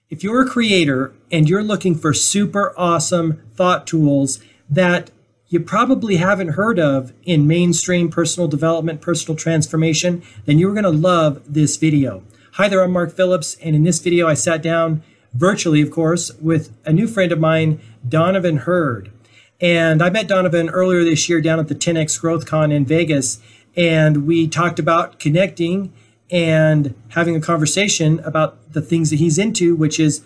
If you're a creator and you're looking for super awesome thought tools that you probably haven't heard of in mainstream personal development, personal transformation, then you're going to love this video. Hi there, I'm Mark Phillips, and in this video I sat down virtually, of course, with a new friend of mine, Donovan Heard. And I met Donovan earlier this year down at the 10X Growth Con in Vegas, and we talked about connecting and having a conversation about the things that he's into, which is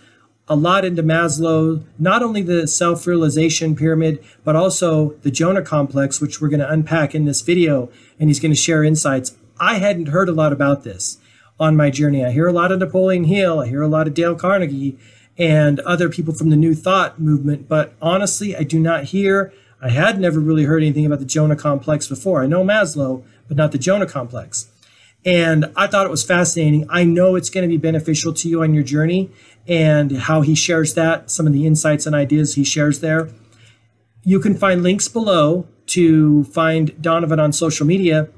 a lot into Maslow, not only the self-realization pyramid, but also the Jonah Complex, which we're going to unpack in this video, and he's going to share insights. I hadn't heard a lot about this on my journey. I hear a lot of Napoleon Hill, I hear a lot of Dale Carnegie, and other people from the New Thought movement, but honestly, I had never really heard anything about the Jonah Complex before. I know Maslow, but not the Jonah Complex. And I thought it was fascinating. I know it's going to be beneficial to you on your journey, and how he shares that, some of the insights and ideas he shares there. You can find links below to find Donovan on social media.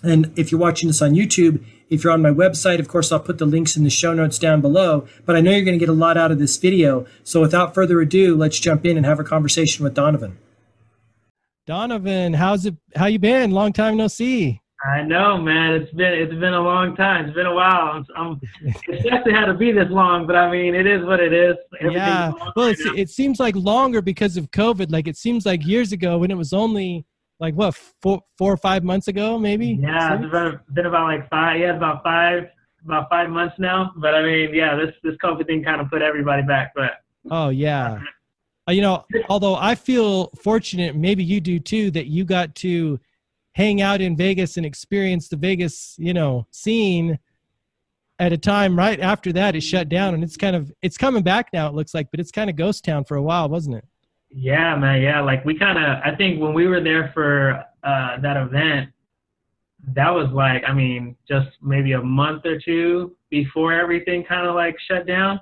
And if you're watching this on YouTube, if you're on my website, of course, I'll put the links in the show notes down below. But I know you're going to get a lot out of this video. So without further ado, let's jump in and have a conversation with Donovan. Donovan, how you been? Long time no see. I know, man. It's been a long time. It's been a while. It's definitely had to be this long, but I mean, it is what it is. Yeah. Well, it seems like longer because of COVID. Like it seems like years ago when it was only like what, 4 or 5 months ago, maybe. Yeah, it's been about like 5. Yeah, about 5 months now. But I mean, yeah, this COVID thing kind of put everybody back. But oh yeah. You know, although I feel fortunate, maybe you do too, that you got to hang out in Vegas and experience the Vegas, scene at a time right after that it shut down, and it's coming back now, it looks like, but it's kind of ghost town for a while, wasn't it? Yeah, man. Yeah, like I think when we were there for that event, that was like, I mean, just maybe a month or two before everything kind of like shut down.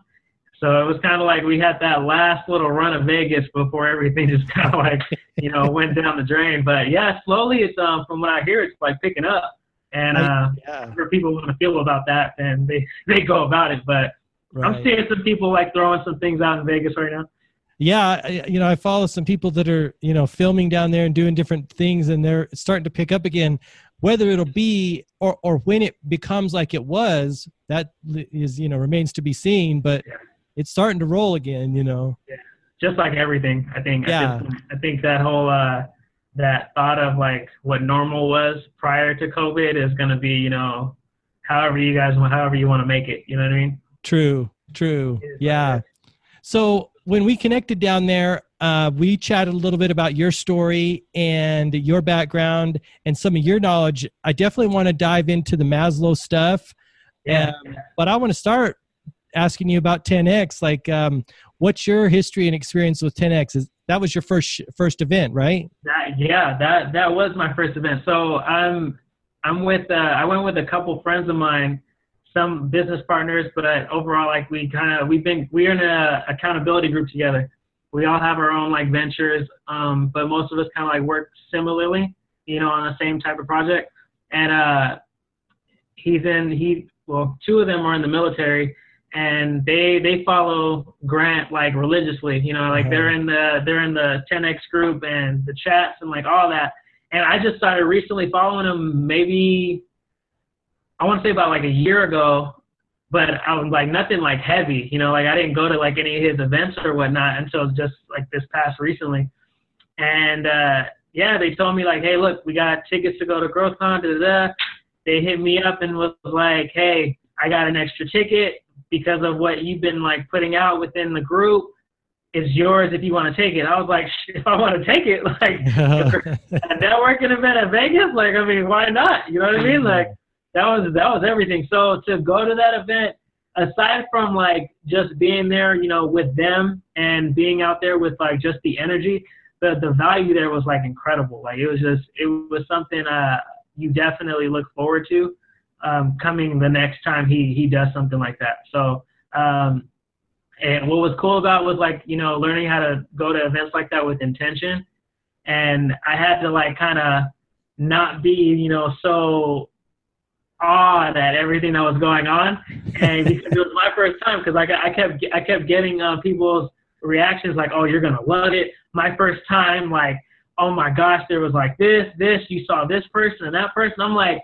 So it was kind of like we had that last little run of Vegas before everything just kind of like, went down the drain. But yeah, slowly it's, from what I hear, it's like picking up. And for people want to feel about that, then they go about it. But right. I'm seeing some people like throwing some things out in Vegas right now. Yeah, I follow some people that are, filming down there and doing different things, and they're starting to pick up again. Whether it'll be or when it becomes like it was, that is, remains to be seen. But yeah. It's starting to roll again, Yeah. Just like everything, I think. Yeah. I think that whole that thought of like what normal was prior to COVID is going to be, however you want to make it. You know what I mean? True. Yeah. So when we connected down there, we chatted a little bit about your story and your background and some of your knowledge. I definitely want to dive into the Maslow stuff. Yeah. But I want to start asking you about 10X. Like, what's your history and experience with 10X? That was your first event, right? That was my first event. So I went with a couple friends of mine, some business partners, but overall, like we're in a accountability group together. We all have our own like ventures, but most of us kind of like work similarly, on the same type of project. And two of them are in the military, and they follow Grant like religiously, like they're in the 10X group and the chats and like all that. And I just started recently following him, maybe I want to say about like a year ago, but I was like nothing like heavy, like I didn't go to like any of his events or whatnot until just like this past recently. And they told me like, hey, look, we got tickets to go to GrowthCon. They hit me up and was like, hey, I got an extra ticket because of what you've been like putting out within the group. It's yours if you want to take it. I was like, if I want to take it, like a networking event at Vegas, like, I mean, why not? You know what I mean? Like that was everything. So to go to that event, aside from like just being there, with them and being out there with like just the energy, the value there was like incredible. Like it was something you definitely look forward to coming the next time he does something like that. So and what was cool about was like, learning how to go to events like that with intention. And I had to like kind of not be, so awed at everything that was going on, and because it was my first time, because I kept getting people's reactions like, oh, you're gonna love it. My first time, like, oh my gosh, there was like this, you saw this person and that person. I'm like,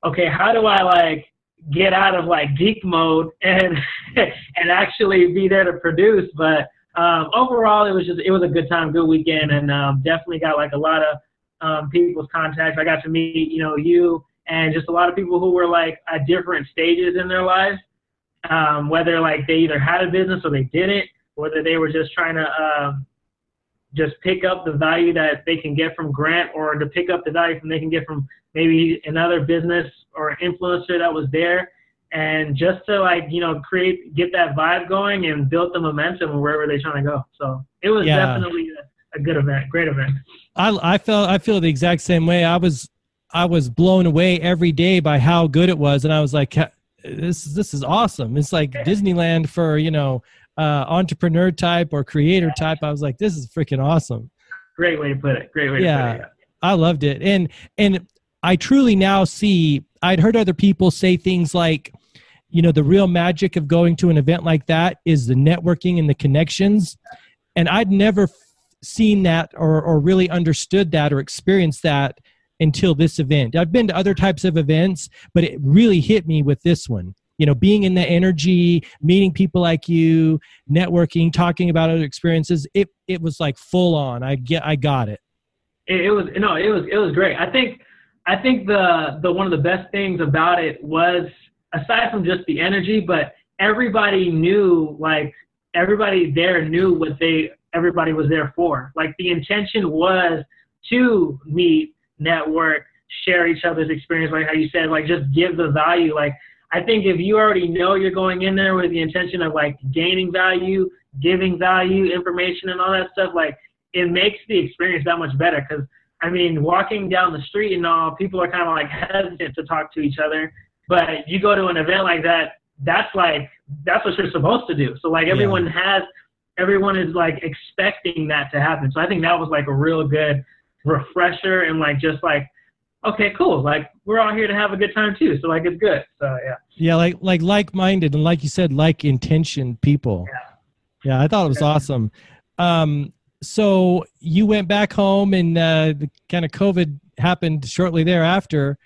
okay, how do I like get out of like geek mode and and actually be there to produce? But overall, it was a good time, good weekend, and definitely got like a lot of people's contacts. I got to meet, you know, you and just a lot of people who were like at different stages in their lives, whether like they either had a business or they didn't, whether they were just trying to just pick up the value that they can get from Grant, or to pick up the value they can get from maybe another business or influencer that was there, and just to like, you know, get that vibe going and build the momentum wherever they're trying to go. So it was definitely a good event, great event. I feel the exact same way. I was blown away every day by how good it was, and I was like, this is awesome. It's like Disneyland for, you know, entrepreneur type or creator type. I was like, this is freaking awesome. Great way to put it. Great way to put it. Yeah. I loved it. And I truly now see, I'd heard other people say things like, you know, the real magic of going to an event like that is the networking and the connections. And I'd never seen that or really understood that or experienced that until this event. I've been to other types of events, but it really hit me with this one. You know, being in the energy, meeting people like you, networking, talking about other experiences. It was like full on. I got it. It was great. I think the one of the best things about it was, aside from just the energy, but everybody knew, like everybody there knew what everybody was there for. Like the intention was to meet, network, share each other's experience, like how you said, like just give the value. Like I think if you already know you're going in there with the intention of like gaining value, giving value, information and all that stuff, like it makes the experience that much better. Because I mean, walking down the street and all, people are kind of like hesitant to talk to each other. But you go to an event like that, that's what you're supposed to do. So like everyone is like expecting that to happen. So I think that was like a real good refresher, and like just like, okay, cool. Like we're all here to have a good time too. So like it's good. So yeah. Yeah, like-minded, and like you said, like intentioned people. Yeah, I thought it was awesome. So you went back home, and the kind of COVID happened shortly thereafter,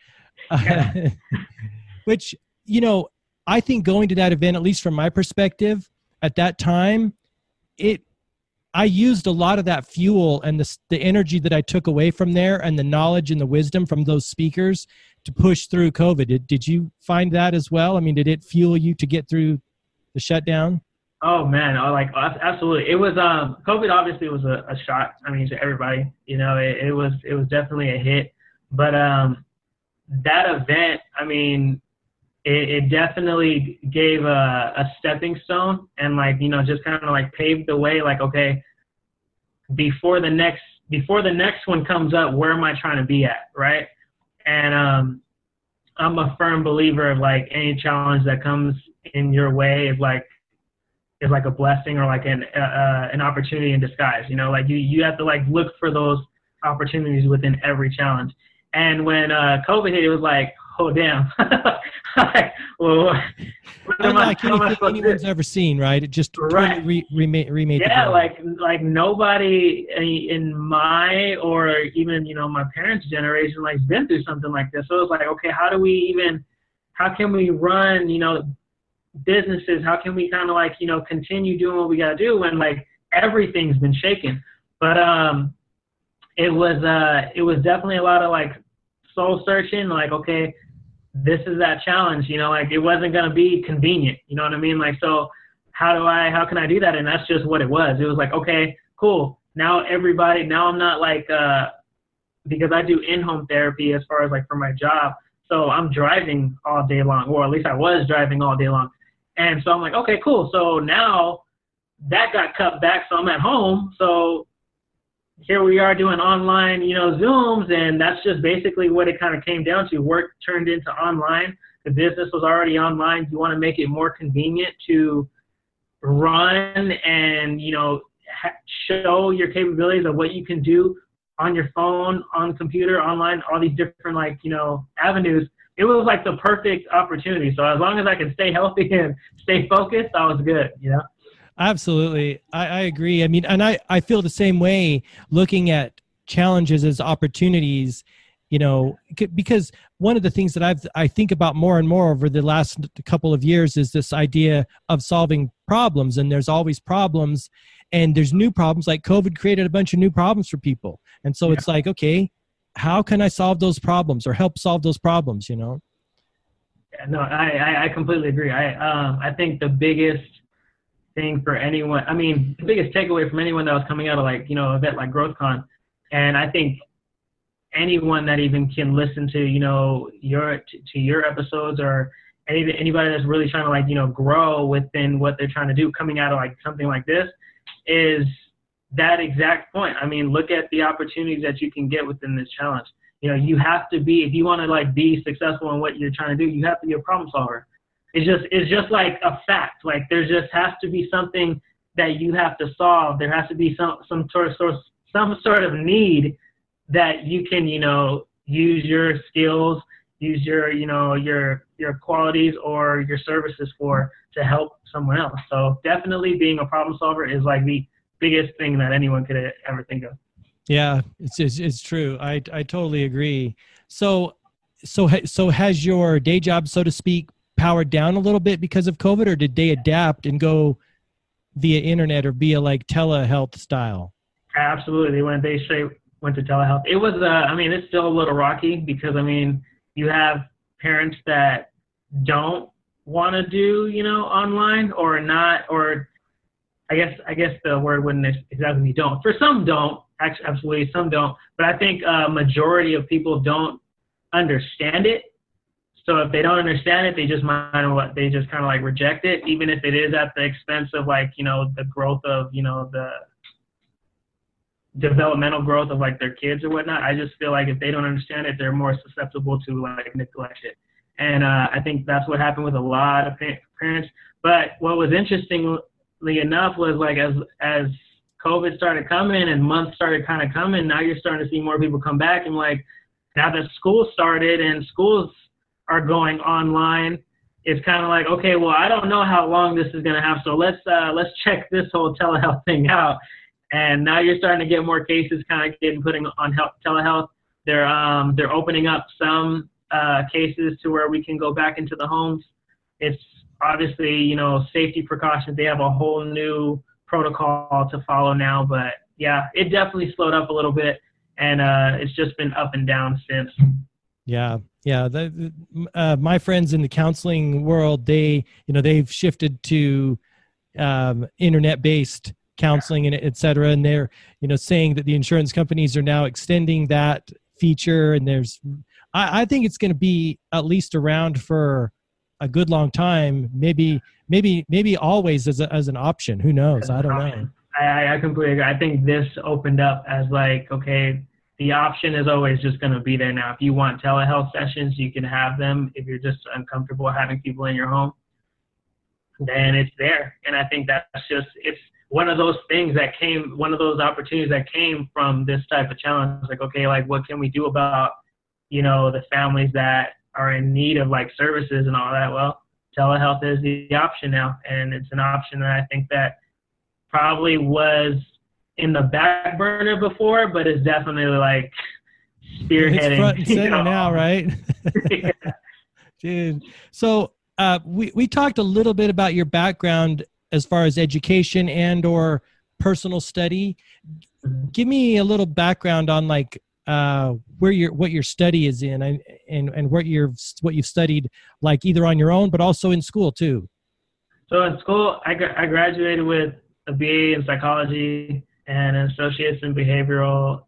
which, you know, I think going to that event, at least from my perspective at that time, I used a lot of that fuel and the energy that I took away from there, and the knowledge and the wisdom from those speakers to push through COVID. Did you find that as well? I mean, did it fuel you to get through the shutdown? Oh man, absolutely. It was COVID obviously was a shock. I mean, to everybody, you know, it was definitely a hit. But that event, I mean, it definitely gave a stepping stone, and like, you know, just kind of like paved the way. Like, okay, before the next one comes up, where am I trying to be at, right? And I'm a firm believer of like any challenge that comes in your way is like a blessing, or like an opportunity in disguise. You know, like you have to like look for those opportunities within every challenge. And when COVID hit, it was like, oh damn. Like, well, unlike anything anyone's ever seen, right? It just totally remade the like nobody in my, or even, you know, my parents' generation like been through something like this. So it was like, okay, how can we run, you know, businesses? How can we kind of like, you know, continue doing what we got to do when like everything's been shaken? But it was definitely a lot of like soul searching. Like, okay, this is that challenge, you know, like it wasn't going to be convenient, you know what I mean? Like, so how can I do that? And that's just what it was. It was like, okay, cool. Now I'm not like, because I do in-home therapy as far as like for my job. So I'm driving all day long, or at least I was driving all day long. And so I'm like, okay, cool. So now that got cut back. So I'm at home. So here we are doing online, you know, Zooms, and that's just basically what it kind of came down to. Work turned into online. The business was already online. You want to make it more convenient to run and, you know, show your capabilities of what you can do on your phone, on computer, online, all these different, like, you know, avenues. it was like the perfect opportunity. So as long as I could stay healthy and stay focused, I was good, you know? Absolutely. I agree. I mean, and I feel the same way looking at challenges as opportunities, you know, because one of the things that I think about more and more over the last couple of years is this idea of solving problems. And there's always problems, and there's new problems. Like COVID created a bunch of new problems for people. And so it's like, okay, how can I solve those problems or help solve those problems, you know? Yeah, no, I completely agree. I think the biggest thing for anyone, I mean, the biggest takeaway from anyone that was coming out of like, you know, an event like GrowthCon, and I think anyone that even can listen to, you know, your episodes, or anybody that's really trying to like, you know, grow within what they're trying to do, coming out of like something like this, is that exact point. I mean, look at the opportunities that you can get within this challenge. You know, you have to be, if you want to like be successful in what you're trying to do, you have to be a problem solver. It's just like a fact. Like there just has to be something that you have to solve. There has to be some sort of need that you can, you know, use your skills, use your, you know, your qualities or your services for, to help someone else. So definitely being a problem solver is like the biggest thing that anyone could ever think of. Yeah, it's true. I totally agree. So has your day job, so to speak, powered down a little bit because of COVID, or did they adapt and go via internet or via like telehealth style? Absolutely. They straight went to telehealth. It was, I mean, it's still a little rocky because, I mean, you have parents that don't want to do, you know, online or not, or I guess the word wouldn't exactly be don't. For some don't, actually, absolutely, some don't. But I think majority of people don't understand it. So if they don't understand it, they just kind of like reject it, even if it is at the expense of like, you know, the growth of, you know, the developmental growth of like their kids or whatnot. I just feel like if they don't understand it, they're more susceptible to like neglect it. And I think that's what happened with a lot of parents. But what was interestingly enough was like as COVID started coming and months started kind of coming, now you're starting to see more people come back, and like now that school started and schools are going online, it's kind of like, okay, well, I don't know how long this is going to have, so let's check this whole telehealth thing out. And now you're starting to get more cases kind of getting putting on telehealth. They're opening up some cases to where we can go back into the homes. It's obviously, you know, safety precautions. They have a whole new protocol to follow now, but yeah, it definitely slowed up a little bit, and it's just been up and down since. Yeah. My friends in the counseling world, they've shifted to internet-based counseling and et cetera. And they're, you know, saying that the insurance companies are now extending that feature. And I think it's going to be at least around for a good long time, maybe always as an option. Who knows? I don't know. I completely agree. I think this opened up as like, okay, the option is always just going to be there now. If you want telehealth sessions, you can have them. If you're just uncomfortable having people in your home, then it's there. And I think it's one of those things that came, one of those opportunities that came from this type of challenge. Like, okay, like what can we do about, you know, the families that are in need of like services and all that? Well, telehealth is the option now. And it's an option that I think that probably was in the back burner before, but it's definitely like spearheading. It's front and center now, right? Yeah. Dude. So we talked a little bit about your background as far as education and or personal study. Give me a little background on like what your study is in, and what you've studied, like either on your own but also in school too. So in school, I graduated with a BA in psychology and an associate's in behavioral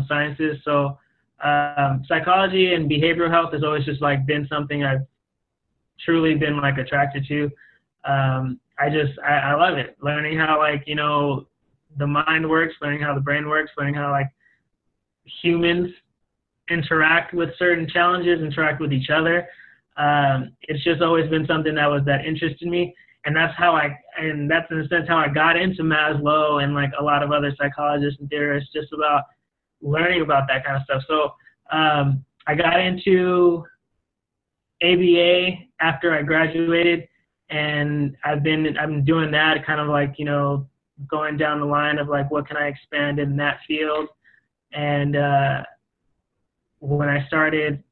sciences. So psychology and behavioral health has always just like been something I've truly been like attracted to. I love it. Learning how like, you know, the mind works, learning how the brain works, learning how like humans interact with certain challenges, interact with each other. It's just always been something that interested me. And that's in a sense how I got into Maslow and like a lot of other psychologists and theorists, just about learning about that kind of stuff. So I got into ABA after I graduated, and I've been doing that, kind of like, you know, going down the line of like, what can I expand in that field? And when I started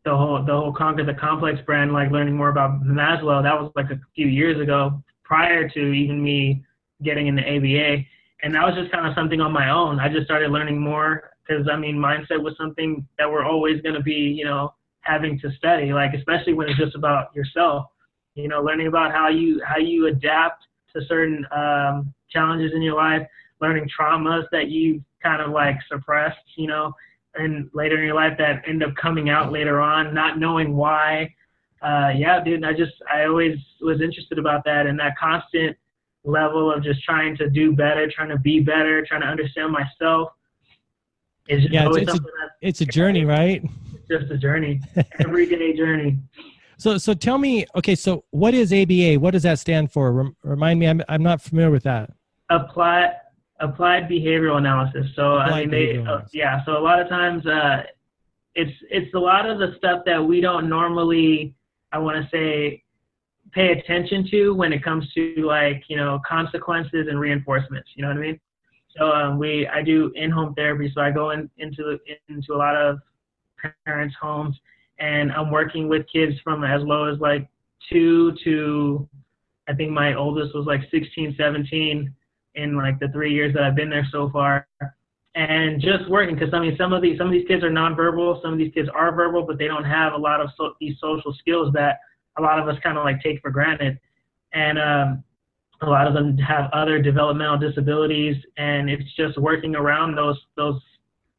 the whole Conquer the Complex brand, like learning more about Maslow, that was like a few years ago, prior to even me getting into ABA. And that was just kind of something on my own. I just started learning more because, I mean, mindset was something that we're always going to be, you know, having to study, like, especially when it's just about yourself, you know, learning about how you adapt to certain challenges in your life, learning traumas that you kind of like suppressed, you know, and later in your life that end up coming out later on, not knowing why. Yeah, dude, I always was interested about that, and that constant level of just trying to do better, trying to be better, trying to understand myself. Is just it's a journey, right? It's just a journey, everyday journey. So tell me, okay, so what is ABA? What does that stand for? Remind me, I'm not familiar with that. Applied behavioral analysis. So I mean, so a lot of times it's a lot of the stuff that we don't normally, I want to say, pay attention to when it comes to, like, you know, consequences and reinforcements. You know what I mean? So I do in-home therapy. So I go into a lot of parents' homes, and I'm working with kids from as low as like 2 to, I think my oldest was like 16, 17 in like the 3 years that I've been there so far. And just working, because I mean, some of these kids are nonverbal, some of these kids are verbal, but they don't have a lot of these social skills that a lot of us kind of like take for granted. And a lot of them have other developmental disabilities, and it's just working around those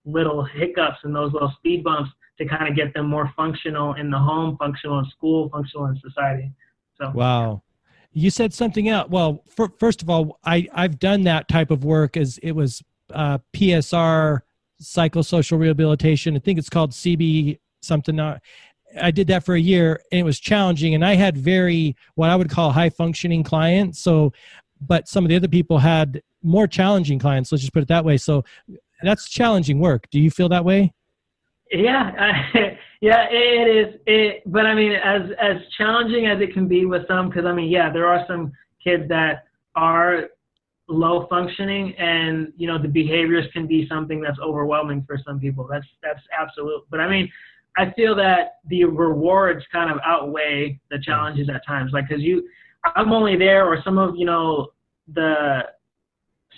little hiccups and those little speed bumps to kind of get them more functional in the home, functional in school, functional in society. So wow. You said something else. Well, first of all, I've done that type of work as it was PSR, psychosocial rehabilitation. I think it's called CB something. I did that for a year, and it was challenging. And I had what I would call high functioning clients. So, but some of the other people had more challenging clients. Let's just put it that way. So that's challenging work. Do you feel that way? Yeah, yeah, it is. But I mean, as challenging as it can be with some, because I mean, yeah, there are some kids that are low functioning, and you know, the behaviors can be something that's overwhelming for some people. That's absolute. But I mean, I feel that the rewards kind of outweigh the challenges at times. Like, because I'm only there, or some of, you know, the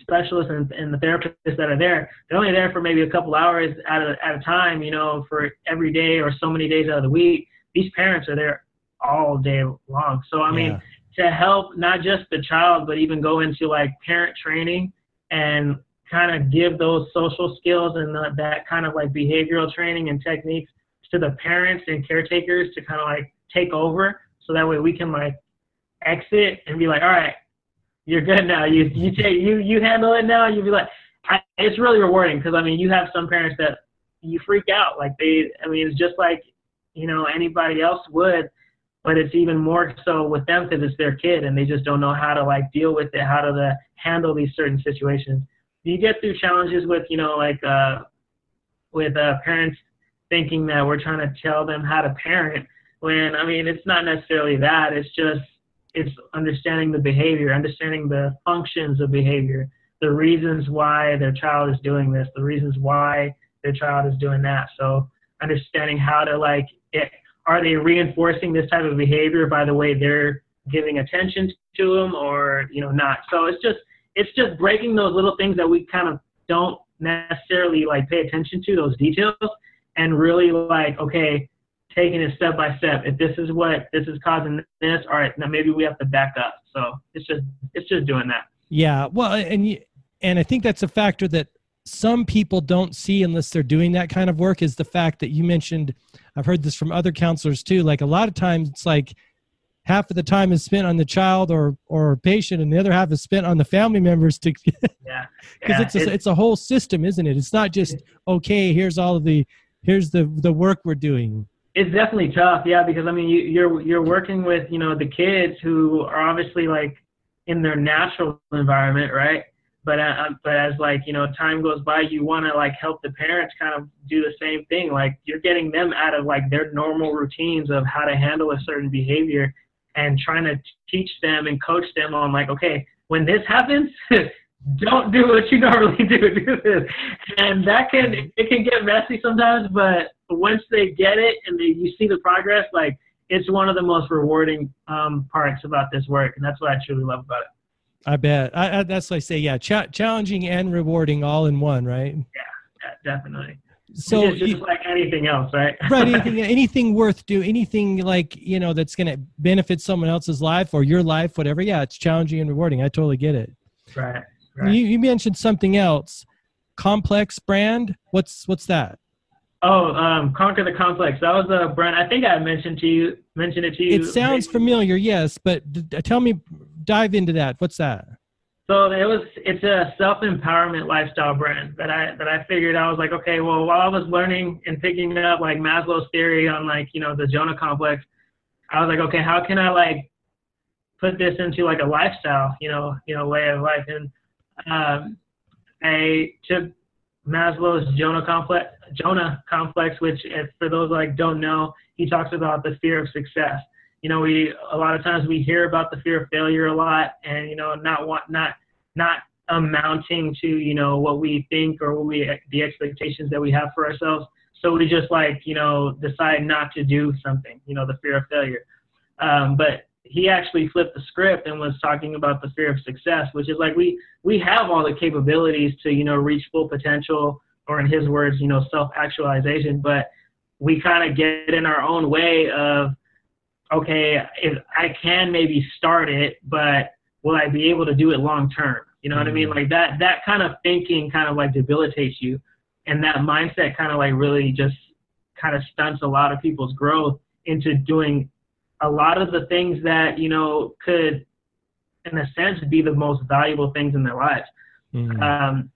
specialists and the therapists that are there, they're only there for maybe a couple hours at a time, you know, for every day or so many days out of the week. These parents are there all day long. So, I mean, to help not just the child, but even go into like parent training and kind of give those social skills and that kind of like behavioral training and techniques to the parents and caretakers to kind of like take over, so that way we can like exit and be like, all right, you're good now. You handle it now. You'll be like, it's really rewarding, because I mean, you have some parents that you freak out. Like I mean, it's just like, you know, anybody else would, but it's even more so with them because it's their kid and they just don't know how to like deal with it, how to handle these certain situations. You get through challenges with, you know, like with parents thinking that we're trying to tell them how to parent, when I mean, it's not necessarily that. It's understanding the behavior, understanding the functions of behavior, the reasons why their child is doing this, the reasons why their child is doing that. So understanding how to like, are they reinforcing this type of behavior by the way they're giving attention to them, or, you know, not. So it's just breaking those little things that we kind of don't necessarily like pay attention to, those details, and really like, okay, taking it step by step. If this is causing this, all right, now maybe we have to back up. So it's just doing that. Yeah. Well, and I think that's a factor that some people don't see unless they're doing that kind of work, is the fact that you mentioned, I've heard this from other counselors too. Like a lot of times it's like half of the time is spent on the child or patient, and the other half is spent on the family members to, because it's a whole system, isn't it? It's not just, okay, here's the work we're doing. It's definitely tough, yeah, because I mean, you're working with, you know, the kids who are obviously like in their natural environment, right? But as like, you know, time goes by, you want to like help the parents kind of do the same thing. Like you're getting them out of like their normal routines of how to handle a certain behavior and trying to teach them and coach them on like, okay, when this happens, don't do what you normally do this. And it can get messy sometimes, but once they get it and you see the progress, like it's one of the most rewarding parts about this work. And that's what I truly love about it. I bet. That's what I say. Yeah. Challenging and rewarding all in one, right? Yeah, definitely. So it's just like anything else, right? Right. Anything worth doing, anything like, you know, that's going to benefit someone else's life or your life, whatever. Yeah. It's challenging and rewarding. I totally get it. Right. You mentioned something else. Complex brand. What's that? Oh, Conquer the Complex. That was a brand. I think I mentioned it to you. It sounds familiar, yes, but tell me, dive into that. What's that? So it's a self-empowerment lifestyle brand that I figured. I was like, okay, well, while I was learning and picking up like Maslow's theory on like, you know, the Jonah Complex, I was like, okay, how can I like put this into like a lifestyle, you know, way of life? And I took Maslow's Jonah Complex, which for those like don't know, he talks about the fear of success. You know, a lot of times we hear about the fear of failure a lot, and you know, not amounting to, you know, what we think or the expectations that we have for ourselves. So we just like, you know, decide not to do something, you know, the fear of failure. But he actually flipped the script and was talking about the fear of success, which is like we have all the capabilities to, you know, reach full potential, or in his words, you know, self-actualization, but we kind of get in our own way of, okay, if I can maybe start it, but will I be able to do it long term? You know what I mean? Like that kind of thinking kind of like debilitates you. And that mindset kind of like really just kind of stunts a lot of people's growth into doing a lot of the things that, you know, could, in a sense, be the most valuable things in their lives. And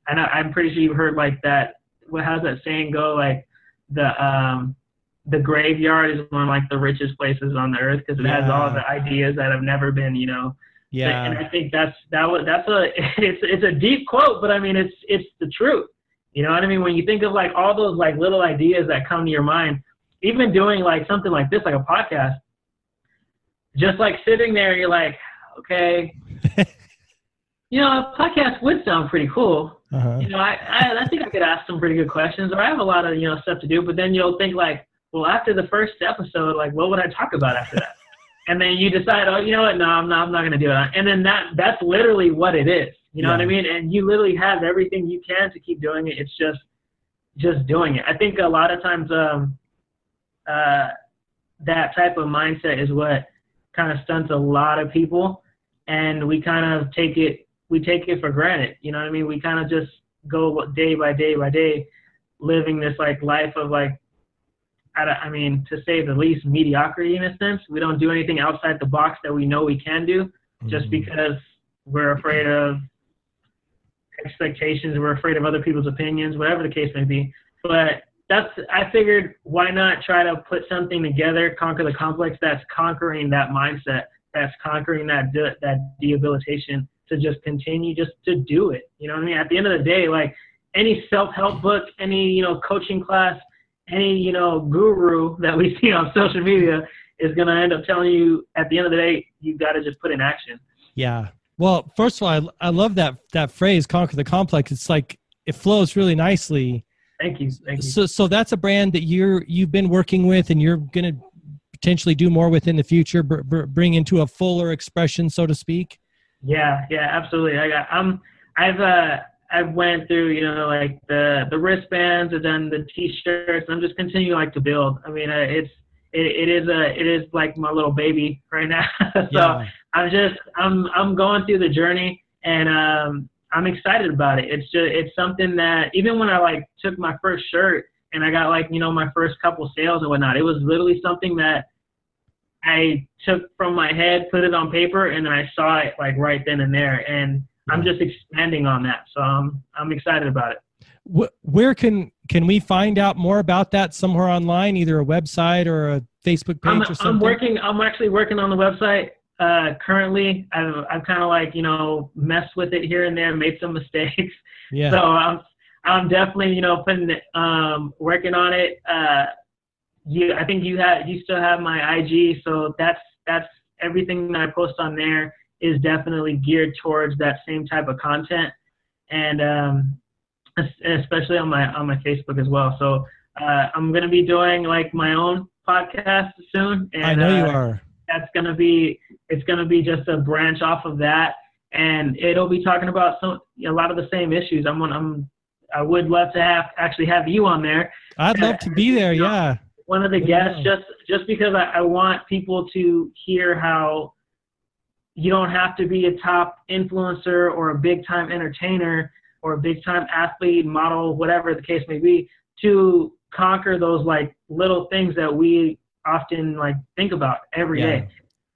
I'm pretty sure you've heard like that. How's that saying go? Like the graveyard is one of like the richest places on the earth because it has all the ideas that have never been, you know. Yeah. And I think it's a deep quote, but I mean it's the truth. You know what I mean? When you think of like all those like little ideas that come to your mind, even doing like something like this, like a podcast, just like sitting there, you're like, okay, you know, a podcast would sound pretty cool. You know, I think I could ask some pretty good questions, or I have a lot of, you know, stuff to do. But then you'll think like, well, after the first episode, like, what would I talk about after that? And then you decide, oh, you know what? No, I'm not going to do it. And then that's literally what it is. You know what I mean? And you literally have everything you can to keep doing it. It's just doing it. I think a lot of times that type of mindset is what kind of stunts a lot of people, and we kind of take it for granted. You know what I mean? We kind of just go day by day by day, living this like life of like, I mean, to say the least, mediocrity in a sense. We don't do anything outside the box that we know we can do, just because we're afraid of expectations, we're afraid of other people's opinions, whatever the case may be. But I figured, why not try to put something together, Conquer the Complex, that's conquering that mindset, that's conquering that debilitation, to just continue just to do it. You know what I mean? At the end of the day, like any self-help book, any, you know, coaching class, any, you know, guru that we see on social media is going to end up telling you at the end of the day, you got to just put in action. Yeah. Well, first of all, I love that phrase, Conquer the Complex. It's like, it flows really nicely. Thank you. So that's a brand that you've been working with, and you're going to potentially do more with in the future, bring into a fuller expression, so to speak. Yeah, absolutely. I've went through, you know, like the wristbands and then the T-shirts. I'm just continuing like to build. I mean, it is like my little baby right now. So I'm going through the journey, and I'm excited about it. It's something that even when I like took my first shirt and I got like, you know, my first couple sales and whatnot, it was literally something that I took from my head, put it on paper, and then I saw it like right then and there. And I'm just expanding on that. So I'm excited about it. Where can we find out more about that? Somewhere online, either a website or a Facebook page or something? I'm actually working on the website. currently I've kind of like, messed with it here and there, made some mistakes. Yeah. So I'm definitely, putting it, working on it. I think you still have my IG. So that's everything that I post on there is definitely geared towards that same type of content. And, especially on my Facebook as well. So, I'm going to be doing like my own podcast soon. And, I know you are. it's going to be just a branch off of that, and it'll be talking about a lot of the same issues. I would love to actually have you on there. I'd love to be there. Yeah. One of the guests, just because I want people to hear how you don't have to be a top influencer or a big time entertainer or a big time athlete, model, whatever the case may be, to conquer those like little things that we often like think about every day.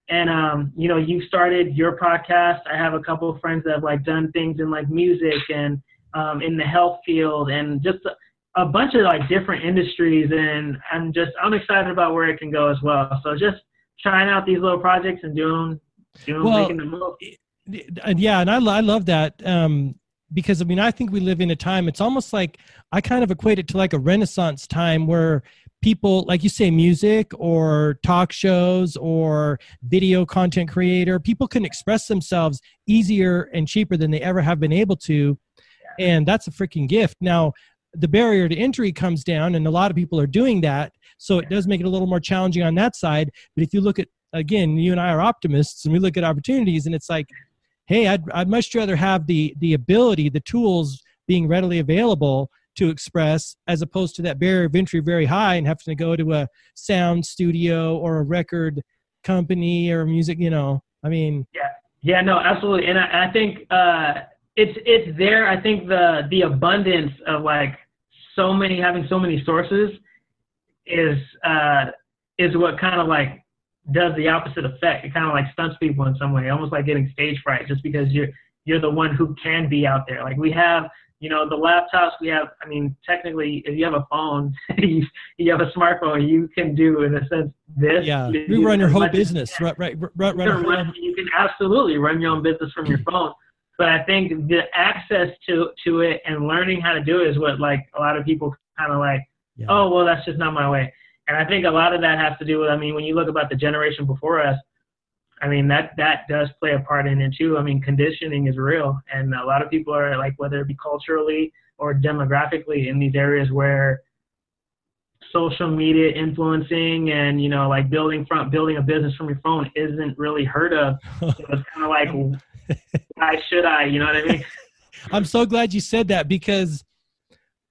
And, you started your podcast. I have a couple of friends that have like done things in like music and in the health field and just a bunch of like different industries. And I'm excited about where it can go as well. So just trying out these little projects and making the move. Yeah. And I love that. Because I think we live in a time, it's almost like I kind of equate it to like a Renaissance time where people, like you say, music or talk shows or video content creator, people can express themselves easier and cheaper than they ever have been able to. And that's a freaking gift. Now, the barrier to entry comes down and a lot of people are doing that. So it does make it a little more challenging on that side. But if you look at, again, you and I are optimists and we look at opportunities and it's like, hey, I'd much rather have the ability, the tools being readily available to express as opposed to that barrier of entry very high and having to go to a sound studio or a record company or music, Yeah, no, absolutely. And I think it's there. I think the abundance of like having so many sources is what kind of like does the opposite effect. It kind of like stunts people in some way, almost like getting stage fright, just because you're the one who can be out there. Like we have, the laptops we have. Technically, if you have a phone, you have a smartphone, you can do in a sense this. Yeah, you run your whole business, right. You can absolutely run your own business from your phone. But I think the access to it and learning how to do it is what like a lot of people kind of like. Yeah. Oh well, that's just not my way. And I think a lot of that has to do with, when you look about the generation before us, that does play a part in it too. Conditioning is real. And a lot of people are like, whether it be culturally or demographically in these areas where social media influencing and, like building a business from your phone isn't really heard of. So it's kind of like, why should I, you know what I mean? I'm so glad you said that because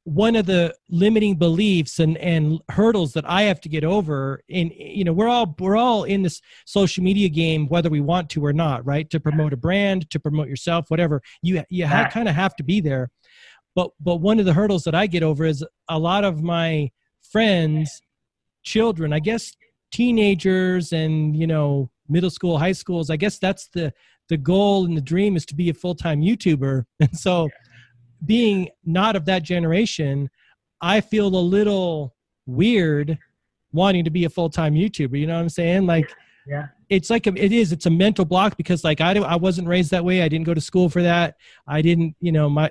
one of the limiting beliefs and hurdles that I have to get over we're all in this social media game, whether we want to or not, right? To promote a brand, to promote yourself, whatever, you kind of have to be there. But one of the hurdles that I get over is a lot of my friends, children, I guess teenagers and, middle school, high schools, I guess that's the goal and the dream is to be a full-time YouTuber. And so being not of that generation, I feel a little weird wanting to be a full-time YouTuber. You know what I'm saying? Like, yeah, it's like, it's a mental block because like, I wasn't raised that way. I didn't go to school for that. I didn't,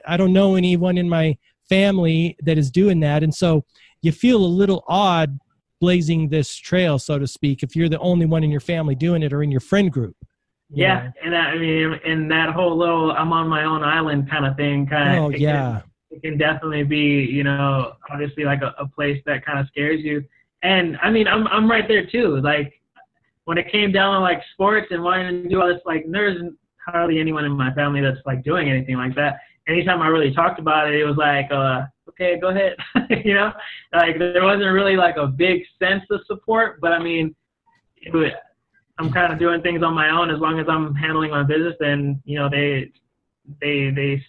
I don't know anyone in my family that is doing that. And so you feel a little odd blazing this trail, so to speak, if you're the only one in your family doing it or in your friend group. Yeah, and and that whole little I'm on my own island kind of thing, it can definitely be, obviously like a place that kind of scares you. And I'm right there too. Like when it came down to like sports and wanting to do all this, like there's hardly anyone in my family that's like doing anything like that. Anytime I really talked about it, it was like, okay, go ahead. Like there wasn't really like a big sense of support, but I'm kind of doing things on my own as long as I'm handling my business. And they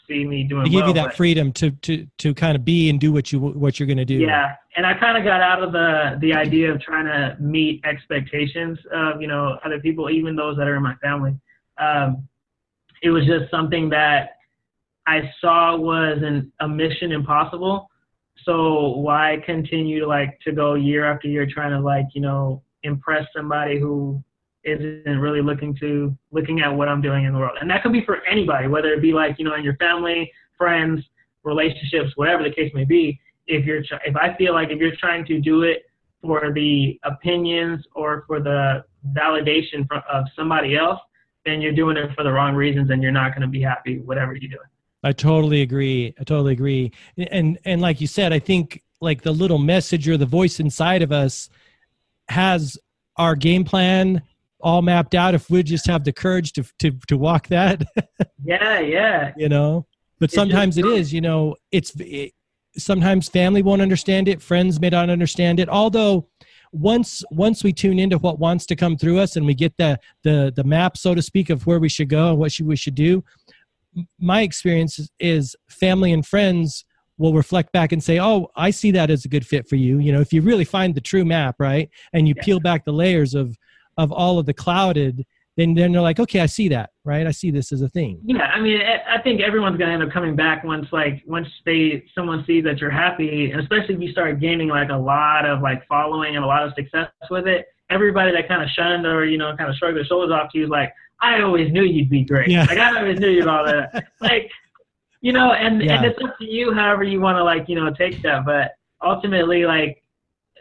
see me doing. They give you that freedom to kind of be and do what you're going to do. Yeah, and I kind of got out of the idea of trying to meet expectations of other people, even those that are in my family. It was just something that I saw was a mission impossible. So why continue to go year after year trying to impress somebody who isn't really looking at what I'm doing in the world. And that could be for anybody, whether it be like, you know, in your family, friends, relationships, whatever the case may be. If I feel like if you're trying to do it for the opinions or for the validation of somebody else, then you're doing it for the wrong reasons and you're not going to be happy, whatever you're doing. I totally agree. And like you said, I think like the little message or the voice inside of us has our game plan all mapped out if we just have the courage to walk that. Yeah. You know, but sometimes it is, you know, sometimes family won't understand it. Friends may not understand it. Although once we tune into what wants to come through us and we get the map, so to speak, of where we should go and what we should do, my experience is family and friends will reflect back and say, oh, I see that as a good fit for you. You know, if you really find the true map, right? And you peel back the layers of all of the clouded, then they're like, okay, I see that, right? I see this as a thing. Yeah, I mean, I think everyone's going to end up coming back once someone sees that you're happy, and especially if you start gaining like a lot of like following and a lot of success with it. Everybody that kind of shunned or, you know, kind of shrugged their shoulders off to you is like, I always knew you'd be great. Yeah. Like, I always knew you'd all that. Like, you know, and it's up to you however you want to, like, you know, take that. But ultimately, like,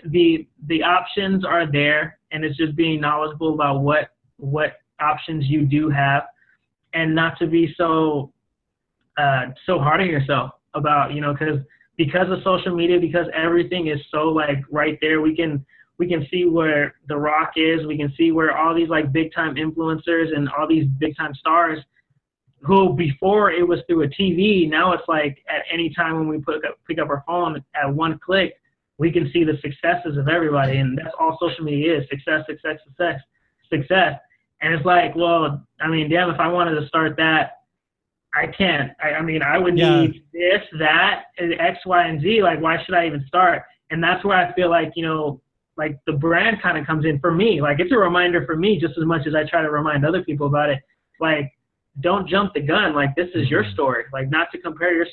the options are there, and it's just being knowledgeable about what options you do have, and not to be so hard on yourself about, you know, because of social media, because everything is so like right there. We can see where The Rock is. We can see where all these like big time influencers and all these big time stars who before it was through a TV, now it's like at any time when we pick up our phone at one click, we can see the successes of everybody. And that's all social media is: success. And it's like, well, I mean, damn, if I wanted to start that, I can't. I mean, I would need this, that, X, Y, and Z. Like, why should I even start? And that's where I feel like, you know, like the brand kind of comes in for me. Like, it's a reminder for me just as much as I try to remind other people about it. Like, don't jump the gun. Like, this is your story. Like, not to compare your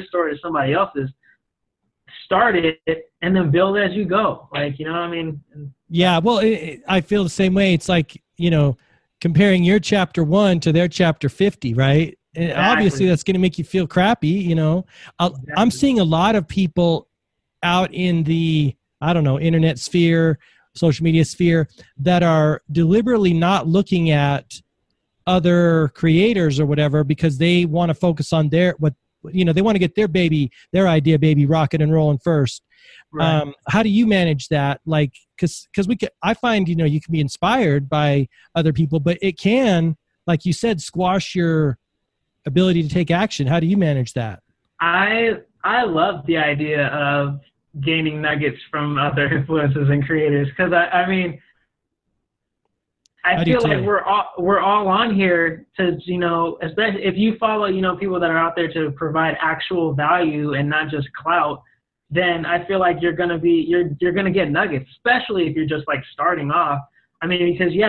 story to somebody else's. Start it and then build as you go. Like, you know what I mean? Yeah, well, I feel the same way. It's like, you know, comparing your chapter 1 to their chapter 50, right? And obviously that's going to make you feel crappy, you know. I'm seeing a lot of people out in the, I don't know, internet sphere, social media sphere, that are deliberately not looking at other creators or whatever because they want to focus on they want to get their idea baby rocking and rolling first. Right. How do you manage that? Like, because I find, you know, you can be inspired by other people, but it can, like you said, squash your ability to take action. How do you manage that? I love the idea of gaining nuggets from other influencers and creators, because I mean, I feel like we're all on here to, you know, especially if you follow, you know, people that are out there to provide actual value and not just clout, then I feel like you're gonna get nuggets, especially if you're just like starting off. I mean, because you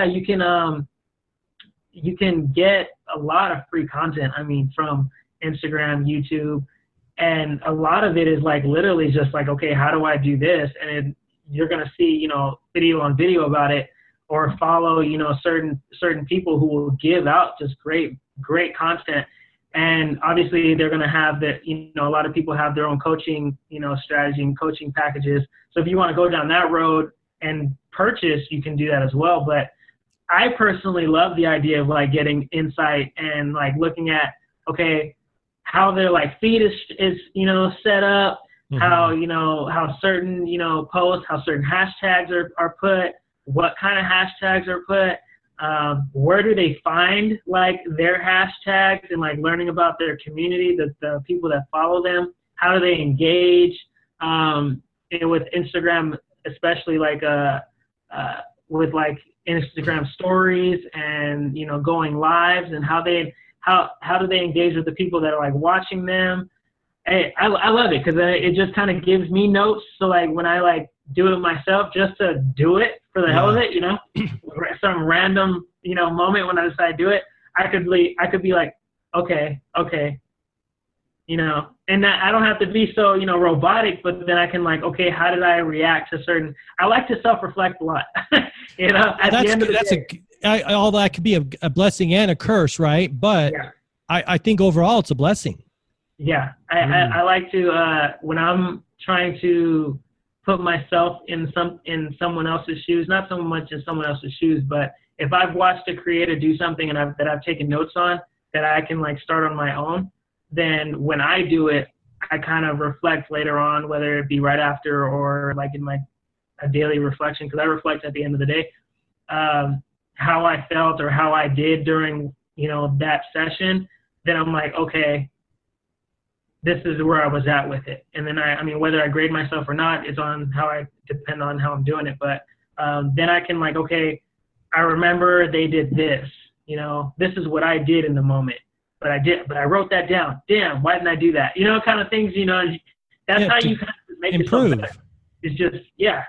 can get a lot of free content. I mean, from Instagram, YouTube, and a lot of it is like literally just like, okay, how do I do this? And you're gonna see, you know, video on video about it, or follow, you know, certain people who will give out just great content. And obviously they're going to have you know, a lot of people have their own coaching, you know, strategy and coaching packages. So if you want to go down that road and purchase, you can do that as well. But I personally love the idea of like getting insight and like looking at, okay, how their like feed is, you know, set up, how, you know, how certain, you know, posts, how certain hashtags are put, what kind of hashtags are put, where do they find like their hashtags, and like learning about their community, the people that follow them, how do they engage, with Instagram, especially like with like Instagram stories and, you know, going lives, and how do they engage with the people that are like watching them. Hey, I love it, because it just kind of gives me notes. So like when I like do it myself, just to do it for the hell of it, you know, some random, you know, moment when I decide to do it, I could be like, okay, you know, and that I don't have to be so, you know, robotic, but then I can like, okay, how did I react to certain, I like to self-reflect a lot, you know, all that could be a blessing and a curse, right? But Yeah. I think overall it's a blessing. Yeah. I like to, when I'm trying to put myself in someone else's shoes, not so much in someone else's shoes, but if I've watched a creator do something and that I've taken notes on that I can like start on my own, then when I do it, I kind of reflect later on, whether it be right after or like in a daily reflection, because I reflect at the end of the day, how I felt or how I did during, that session. Then I'm like, okay, this is where I was at with it. And then I mean, whether I grade myself or not is on depend on how I'm doing it. But then I can like, okay, I remember they did this, this is what I did in the moment, but I wrote that down. Damn, why didn't I do that? Kind of things, that's how you kind of make improve. yourself better. It's just, yeah.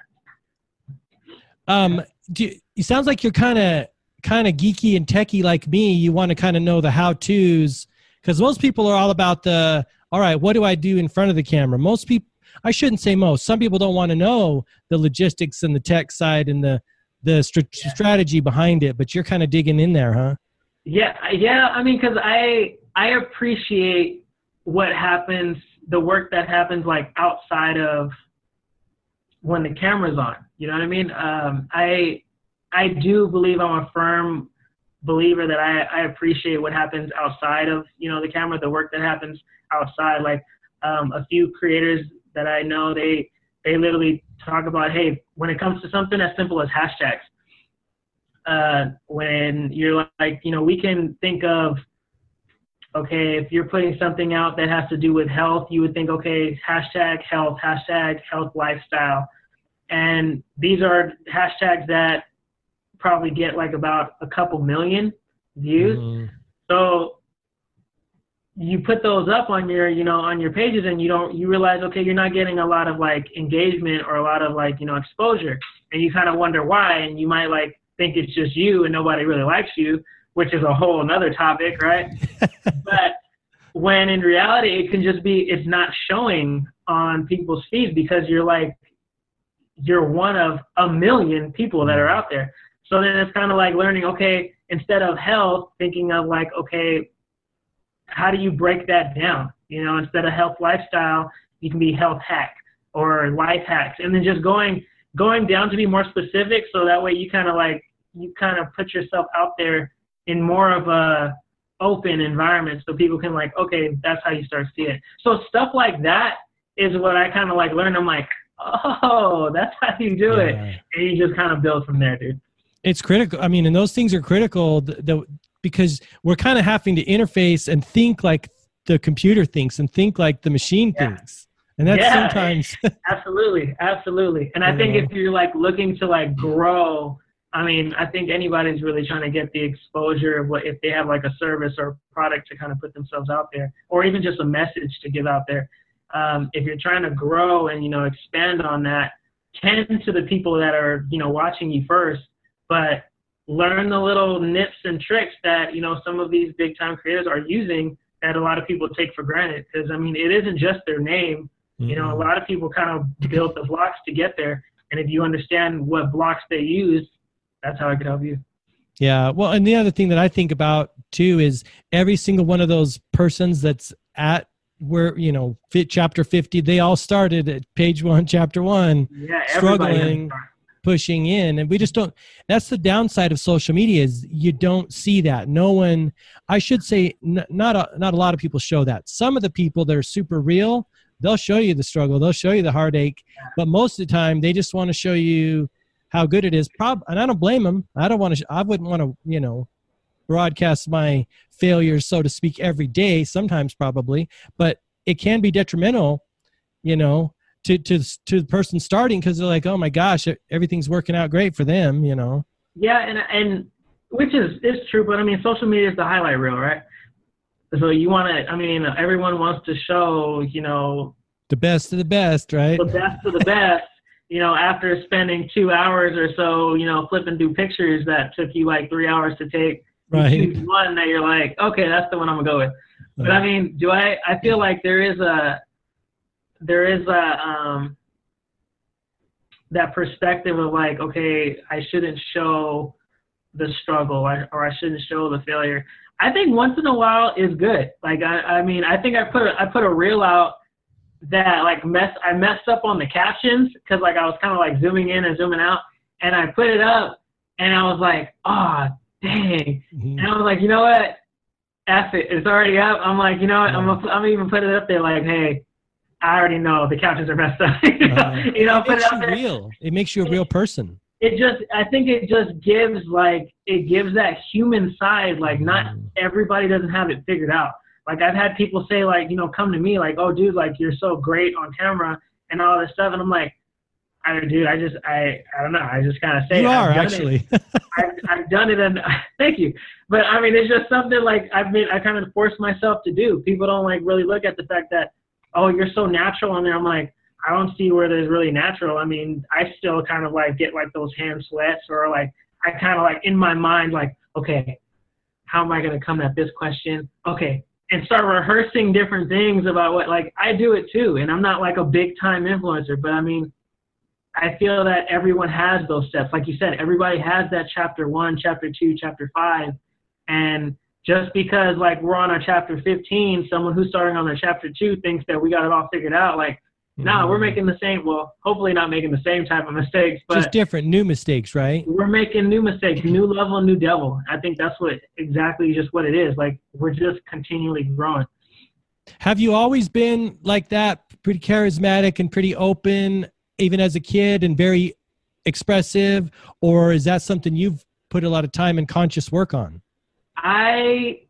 It sounds like you're kind of geeky and techie like me. You want to kind of know the how-tos, because most people are all about all right, what do I do in front of the camera? Most people, I shouldn't say most, some people don't want to know the logistics and the tech side and the strategy behind it, but you're kind of digging in there, huh? Yeah. I mean, because I appreciate what happens, the work that happens like outside of when the camera's on. You know what I mean? I do believe, I'm a firm believer that I appreciate what happens outside of, the camera, the work that happens outside. Like a few creators that I know, they literally talk about, hey, when it comes to something as simple as hashtags, when you're like, we can think of, okay, if you're putting something out that has to do with health, you would think, okay, hashtag health lifestyle. And these are hashtags that probably get like about a couple million views. Mm-hmm. So you put those up on your, on your pages, and you realize, okay, you're not getting a lot of like engagement or a lot of like, exposure, and you kind of wonder why. And you might like think it's just you and nobody really likes you, which is a whole another topic, right? But when in reality, it can just be, it's not showing on people's feeds because you're one of a million people that are out there. So then it's kind of like learning, okay, instead of health, thinking of like, okay, how do you break that down? Instead of health lifestyle, you can be health hack or life hacks, and then just going down to be more specific. So that way you kind of put yourself out there in more of a open environment, so people can like, okay, that's how you start seeing it. So stuff like that is what I kind of like learned. I'm like, oh, that's how you do it. And you just kind of build from there, dude. It's critical. I mean, and those things are critical because we're kind of having to interface and think like the computer thinks and think like the machine thinks. And that's sometimes. Absolutely. And I think if you're like looking to like grow, I mean, I think anybody's really trying to get the exposure of what, if they have like a service or product to kind of put themselves out there, or even just a message to give out there. If you're trying to grow and, expand on that, tend to the people that are, watching you first, but learn the little nips and tricks that, some of these big time creators are using that a lot of people take for granted. Because, I mean, it isn't just their name. Mm-hmm. A lot of people kind of build the blocks to get there. And if you understand what blocks they use, that's how I could help you. Yeah. Well, and the other thing that I think about too is every single one of those persons that's at where, fit chapter 50, they all started at page 1, chapter 1, struggling, pushing in. And we just don't, that's the downside of social media, is you don't see that. No one, I should say, not a lot of people show that. Some of the people that are super real, they'll show you the struggle, they'll show you the heartache, but most of the time they just want to show you how good it is. And I don't blame them. I wouldn't want to, broadcast my failures, so to speak, every day, sometimes probably, but it can be detrimental, to the person starting, because they're like, oh my gosh, everything's working out great for them, Yeah, and which is true, but I mean, social media is the highlight reel, right? So you want to, I mean, everyone wants to show, the best of the best, right? The best of the best, after spending 2 hours or so, flipping through pictures that took you like 3 hours to take. Right. You choose one that you're like, okay, that's the one I'm gonna go with. But I mean, I feel like there is that perspective of like, okay, I shouldn't show the struggle, or I shouldn't show the failure. I think once in a while is good. Like, I mean, I think I put a reel out that like I messed up on the captions, because like I was kind of like zooming in and zooming out, and I put it up and I was like, oh, dang. And I was like, you know what? F it. It's already up. I'm like, you know what? I'm even put it up there like, hey, I already know the captions are messed up. You know, it makes you real. It makes you a real person. I think it just gives that human side. Like, not everybody doesn't have it figured out. Like, I've had people say, like, you know, come to me like, oh dude, like, you're so great on camera and all this stuff. And I'm like, I don't know. I just kind of say, you are actually. I've done it, and thank you. But I mean, it's just something like I kind of forced myself to do. People don't like really look at the fact that, oh, you're so natural on there. I'm like, I don't see where there's really natural. I mean, I still kind of like get like those hand sweats, or like I kind of like in my mind like, okay, how am I going to come at this question? Okay. And start rehearsing different things about what, like, I do it too. And I'm not like a big time influencer, but I mean, I feel that everyone has those steps. Like you said, everybody has that chapter 1, chapter 2, chapter 5. And just because like we're on our chapter 15, someone who's starting on their chapter 2 thinks that we got it all figured out. Like, no, we're making the same, well, hopefully not making the same type of mistakes, but just different new mistakes, right? We're making new mistakes, new level, new devil. I think that's exactly just what it is. Like, we're just continually growing. Have you always been like that, pretty charismatic and pretty open, even as a kid, and very expressive, or is that something you've put a lot of time and conscious work on? I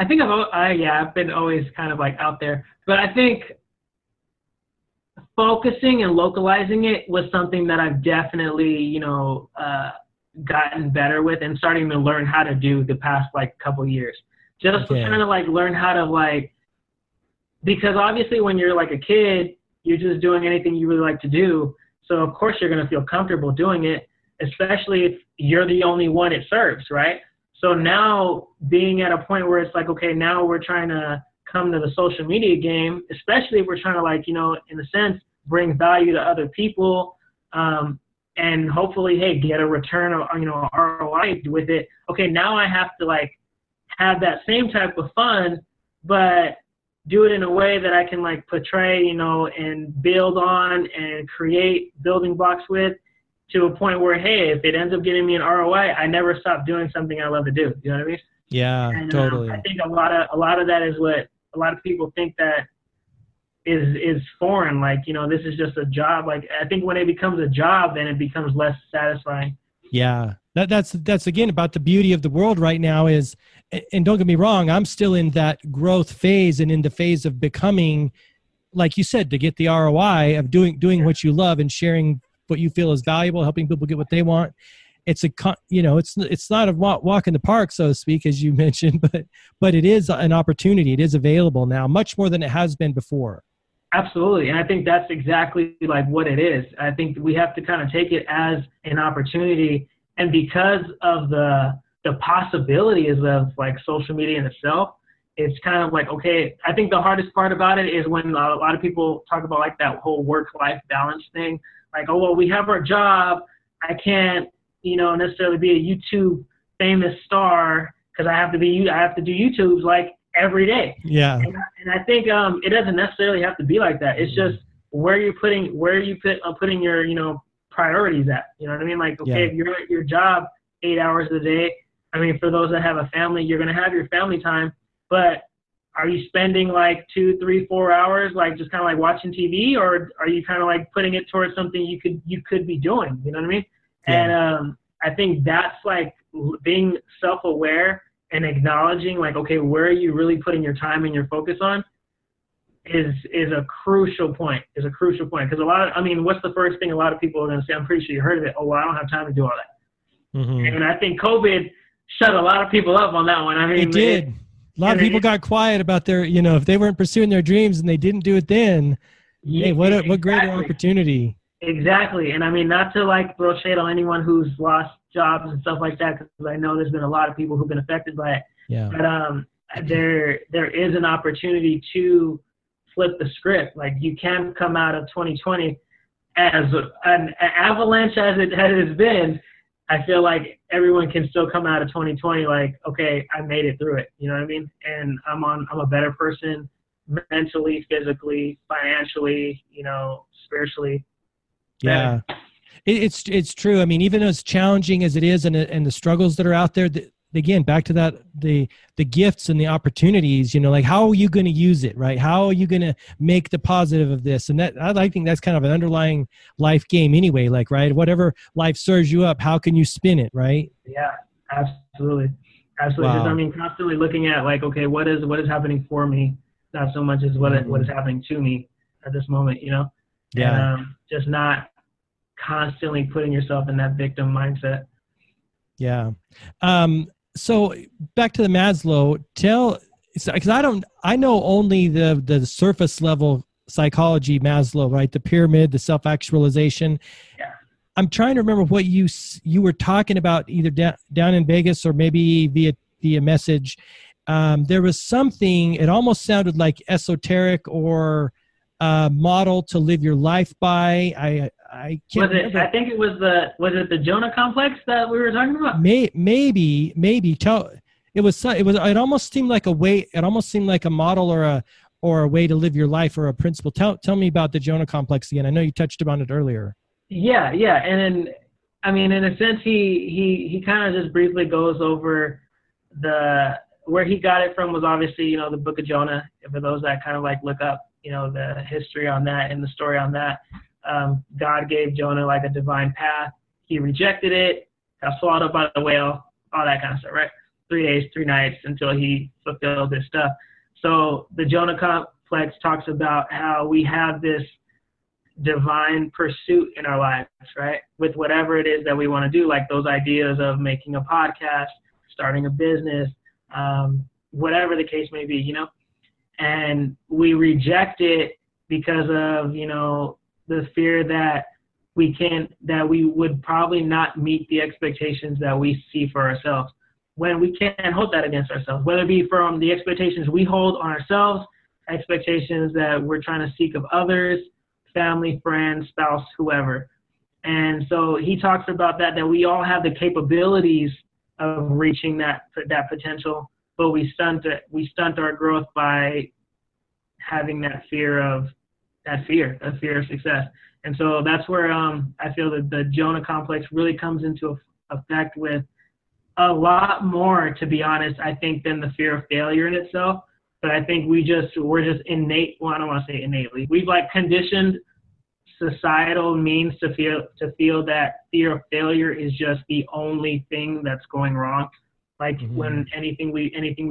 think I've been always kind of like out there, but I think focusing and localizing it was something that I've definitely, you know, gotten better with and starting to learn how to do the past like couple years. Just trying to like learn how to like, because obviously when you're like a kid, you're just doing anything you really like to do. So of course you're going to feel comfortable doing it, especially if you're the only one it serves, right? So now being at a point where it's like, okay, now we're trying to come to the social media game, especially if we're trying to like, you know, in a sense, bring value to other people, and hopefully, hey, get a return of, you know, ROI with it. Okay, now I have to like have that same type of fun, but do it in a way that I can like portray, you know, and build on and create building blocks with, to a point where, hey, if it ends up getting me an ROI, I never stop doing something I love to do. You know what I mean? Yeah, and, totally. I think a lot of that is what a lot of people think that is foreign. Like, you know, this is just a job. Like, I think when it becomes a job, then it becomes less satisfying. Yeah, that's again about the beauty of the world right now is, and don't get me wrong, I'm still in that growth phase and in the phase of becoming, like you said, to get the ROI of doing what you love and sharing what you feel is valuable, helping people get what they want. It's it's not a walk in the park, so to speak, as you mentioned, but it is an opportunity. It is available now, much more than it has been before. Absolutely. And I think that's exactly like what it is. I think we have to kind of take it as an opportunity. And because of the possibilities of like social media in itself, it's kind of like, okay, I think the hardest part about it is when a lot of people talk about like that whole work-life balance thing. Like, oh, well, we have our job. I can't, you know, necessarily be a YouTube famous star because I have to do YouTubes like every day. Yeah. And I think it doesn't necessarily have to be like that. It's just where you putting your, you know, priorities at. You know what I mean? Like, okay, if you're at your job 8 hours a day, I mean, for those that have a family, you're going to have your family time, but are you spending like 2, 3, 4 hours, like just kind of like watching TV, or are you kind of like putting it towards something you could be doing? You know what I mean? Yeah. And I think that's like being self-aware and acknowledging like, okay, where are you really putting your time and your focus on is a crucial point. Because what's the first thing a lot of people are going to say? I'm pretty sure you heard of it. Oh, well, I don't have time to do all that. Mm-hmm. And I think COVID shut a lot of people up on that one. I mean, it did. A lot of people got quiet about their, you know, if they weren't pursuing their dreams and they didn't do it then, hey, what greater opportunity. Exactly. And I mean, not to like throw shade on anyone who's lost jobs and stuff like that, because I know there's been a lot of people who've been affected by it. Yeah. But there is an opportunity to flip the script. Like, you can come out of 2020 as an avalanche as it has been, I feel like everyone can still come out of 2020 like, okay, I made it through it. You know what I mean? And I'm a better person mentally, physically, financially, you know, spiritually. Yeah. It's true. I mean, even as challenging as it is, and the struggles that are out there, again, back to that, the gifts and the opportunities, you know, like how are you going to use it, right? How are you going to make the positive of this? And that, I think that's kind of an underlying life game anyway, like, right? Whatever life serves you up, how can you spin it, right? Yeah, absolutely. Absolutely. Wow. Just, I mean, constantly looking at like, okay, what is happening for me? Not so much as what is happening to me at this moment, you know? Yeah. And just not constantly putting yourself in that victim mindset. Yeah. So back to the Maslow, because I know only the surface level psychology Maslow, right? The pyramid, the self-actualization. Yeah. I'm trying to remember what you were talking about either down in Vegas or maybe via message. There was something, it almost sounded like esoteric or model to live your life by. I can't remember. I think it was the Jonah Complex that we were talking about? Maybe. It almost seemed like a way, it almost seemed like a model or a way to live your life or a principle. Tell me about the Jonah Complex again. I know you touched upon it earlier. Yeah. And then, I mean, in a sense, he kind of just briefly goes over where he got it from was obviously, you know, the book of Jonah, for those that kind of like look up, you know, the history on that and the story on that. God gave Jonah like a divine path. He rejected it, got swallowed up by the whale, all that kind of stuff, right? 3 days, 3 nights until he fulfilled his stuff. So the Jonah Complex talks about how we have this divine pursuit in our lives, right? With whatever it is that we want to do, like those ideas of making a podcast, starting a business, whatever the case may be, you know? And we reject it because of, you know, the fear that we would probably not meet the expectations that we see for ourselves, when we can't hold that against ourselves, whether it be from the expectations we hold on ourselves, expectations that we're trying to seek of others, family, friends, spouse, whoever. And so he talks about that we all have the capabilities of reaching that potential, but we stunt our growth by having that fear of success. And so that's where I feel that the Jonah Complex really comes into effect with a lot more, to be honest, I think, than the fear of failure in itself. But I think we're just innate. Well, I don't want to say innately. We've like conditioned societal means to feel that fear of failure is just the only thing that's going wrong. Like when anything we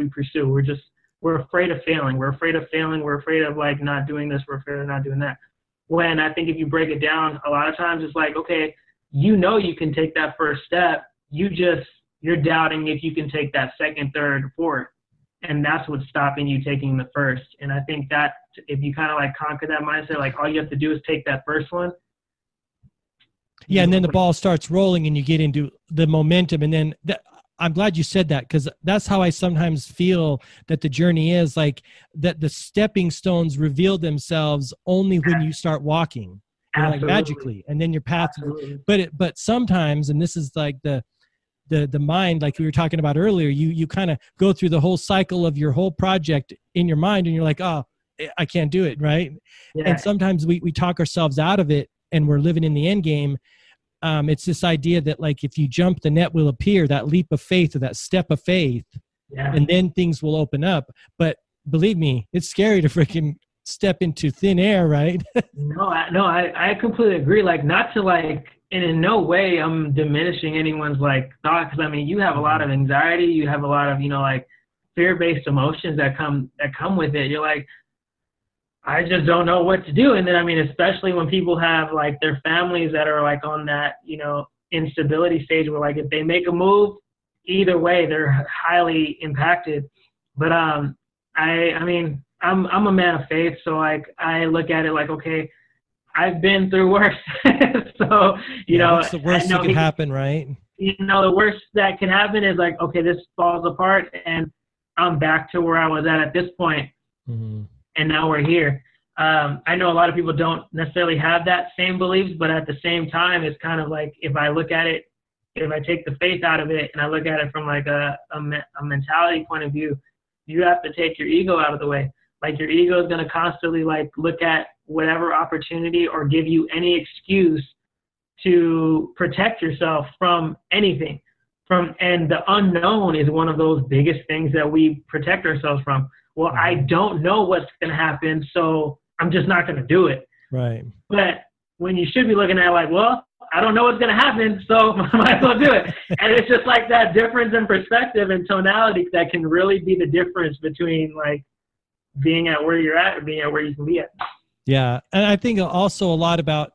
pursue, we're afraid of failing. We're afraid of failing. We're afraid of like not doing this. We're afraid of not doing that. When I think if you break it down, a lot of times it's like, okay, you know, you can take that first step. You're doubting if you can take that second, third, fourth. And that's what's stopping you taking the first. And I think that if you kind of like conquer that mindset, like all you have to do is take that first one. Yeah. And then the ball starts rolling and you get into the momentum. And then I'm glad you said that, because that's how I sometimes feel that the journey is, like that the stepping stones reveal themselves only when you start walking, you know, like magically, and then your path. But sometimes, and this is like the mind, like we were talking about earlier, you kind of go through the whole cycle of your whole project in your mind, and you're like, oh, I can't do it, right? Yeah. And sometimes we talk ourselves out of it, and we're living in the end game. It's this idea that like if you jump, the net will appear, that leap of faith or that step of faith, and then things will open up. But believe me, it's scary to freaking step into thin air, right? No, I completely agree. Like, not to like, and in no way I'm diminishing anyone's like thought, because I mean, you have a lot of anxiety, you have a lot of, you know, like fear-based emotions that come with it. You're like, I just don't know what to do. And then, I mean, especially when people have like their families that are like on that, you know, instability stage where like if they make a move, either way, they're highly impacted. But I mean, I'm a man of faith, so like I look at it like, okay, I've been through worse. So, you know, what's the worst that could happen, right? You know, the worst that can happen is like, okay, this falls apart and I'm back to where I was at this point. And now we're here. I know a lot of people don't necessarily have that same beliefs, but at the same time, it's kind of like, if I look at it if I take the faith out of it and I look at it from like a mentality point of view, you have to take your ego out of the way. Like your ego is going to constantly like look at whatever opportunity or give you any excuse to protect yourself from anything. And the unknown is one of those biggest things that we protect ourselves from. Well, I don't know what's going to happen, so I'm just not going to do it. Right. But when you should be looking at like, well, I don't know what's going to happen, so I might as well do it. And it's just like that difference in perspective and tonality that can really be the difference between like being at where you're at or being at where you can be at. Yeah. And I think also a lot about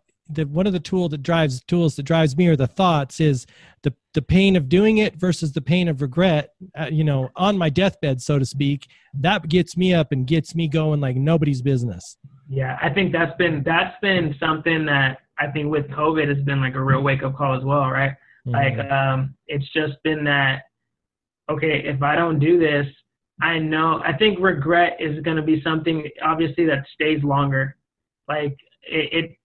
one of the tools that drives me, or the thoughts, is the pain of doing it versus the pain of regret, on my deathbed, so to speak. That gets me up and gets me going like nobody's business. Yeah. I think that's been something that I think with COVID has been like a real wake up call as well. Right. Mm-hmm. Like, it's just been that, okay, if I don't do this, I think regret is going to be something obviously that stays longer. Like it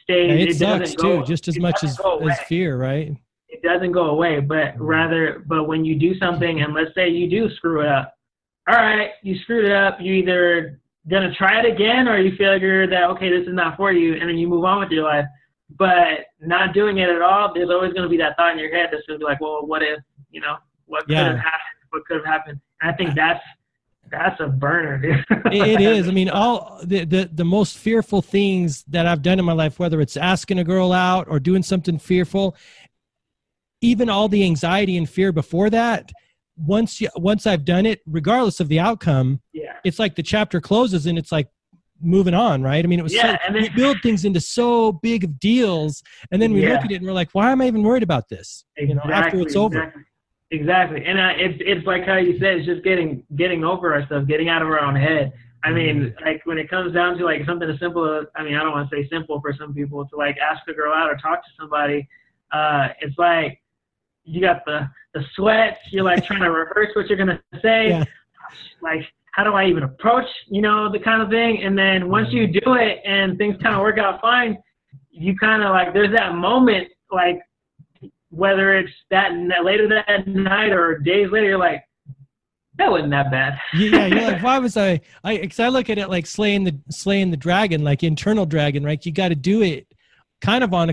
stays. Yeah, it sucks too, just as much as fear, right? It doesn't go away, but when you do something and let's say you do screw it up, all right, you screwed it up. You either going to try it again or you figure that, okay, this is not for you. And then you move on with your life, but not doing it at all. There's always going to be that thought in your head that's going to be like, well, what if, what could have happened? What could have happened? And I think that's a burner, dude. It is. I mean, all the most fearful things that I've done in my life, whether it's asking a girl out or doing something fearful, even all the anxiety and fear before that, once I've done it, regardless of the outcome, it's like the chapter closes and it's like moving on, right? I mean, it was we build things into so big of deals, and then we look at it and we're like, why am I even worried about this? Exactly, after it's over. Exactly. And it's like how you said, it's just getting over ourselves, getting out of our own head. I mean, like when it comes down to like something as simple as, I mean, I don't want to say simple for some people, to like ask a girl out or talk to somebody. It's like you got the sweats, you're like trying to rehearse what you're going to say. Yeah. Like, how do I even approach, the kind of thing. And then once you do it and things kind of work out fine, you kind of like, there's that moment, like, whether it's that later that night or days later, you're like, that wasn't that bad. Yeah, you're like, why was because I look at it like slaying the dragon, like internal dragon, right? You got to do it kind of on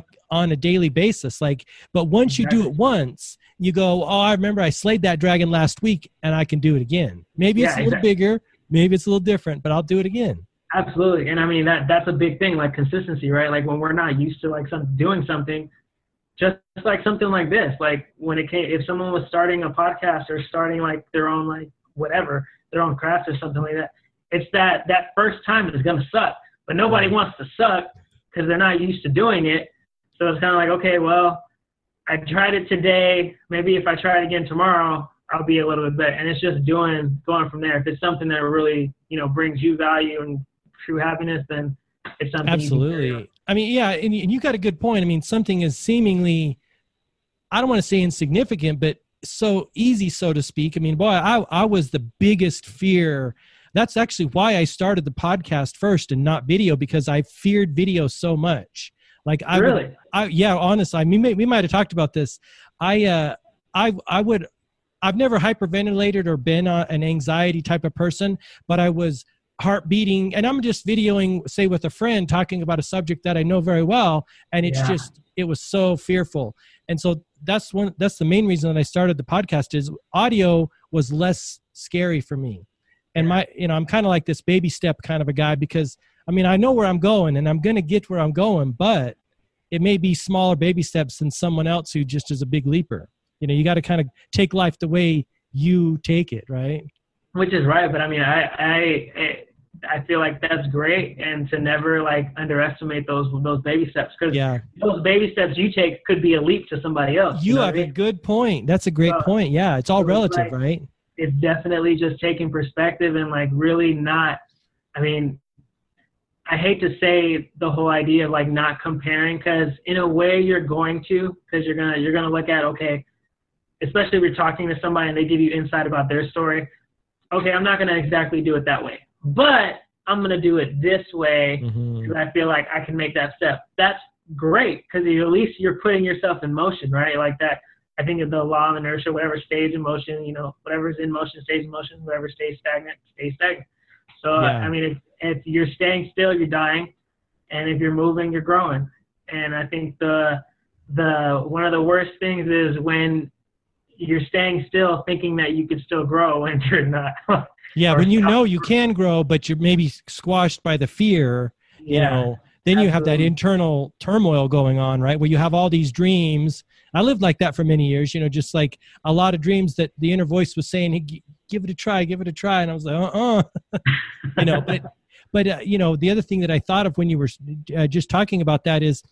a daily basis. Like, but once you do it once, you go, oh, I remember I slayed that dragon last week and I can do it again. Maybe it's a little bigger, maybe it's a little different, but I'll do it again. Absolutely. And I mean, that's a big thing, like consistency, right? Like when we're not used to like doing something, just like something like this, like when if someone was starting a podcast or starting like their own, like whatever, their own craft or something like that, it's that first time is going to suck, but nobody wants to suck because they're not used to doing it. So it's kind of like, okay, well, I tried it today. Maybe if I try it again tomorrow, I'll be a little bit better. And it's just going from there. If it's something that really, brings you value and true happiness, then it's something. Absolutely. I mean, yeah, and you got a good point. I mean, something is seemingly, I don't want to say insignificant, but so easy, so to speak. I mean, boy, I was the biggest fear. That's actually why I started the podcast first and not video, because I feared video so much. Like honestly, I mean, we might have talked about this. I've never hyperventilated or been an anxiety type of person, but I was heart beating, and I'm just videoing, say with a friend, talking about a subject that I know very well. And it's it was so fearful. And so that's the main reason that I started the podcast, is audio was less scary for me. And I'm kind of like this baby step kind of a guy, because I mean, I know where I'm going and I'm going to get where I'm going, but it may be smaller baby steps than someone else who just is a big leaper. You got to kind of take life the way you take it, right? Which is right. But I mean, I feel like that's great, and to never like underestimate those baby steps, because those baby steps you take could be a leap to somebody else. You have a good point. That's a great point. Yeah. It's all relative, right? It's definitely just taking perspective and like really not, I mean, I hate to say the whole idea of like not comparing, because in a way you're going to, because you're gonna look at, okay, especially if you're talking to somebody and they give you insight about their story. Okay, I'm not gonna exactly do it that way, but I'm gonna do it this way because I feel like I can make that step. That's great, because at least you're putting yourself in motion, right? Like that I think of the law of inertia, whatever stays in motion, you know, whatever's in motion stays in motion, whatever stays stagnant stays stagnant. So, I mean, if you're staying still, you're dying. And if you're moving, you're growing. And I think the one of the worst things is when you're staying still thinking that you could still grow and you're not. Yeah, when you know you can grow, but you're maybe squashed by the fear, you know, then you have that internal turmoil going on, right? Where you have all these dreams. I lived like that for many years, you know, just like a lot of dreams that the inner voice was saying, hey, give it a try, give it a try. And I was like, you know, but you know, the other thing that I thought of when you were just talking about that is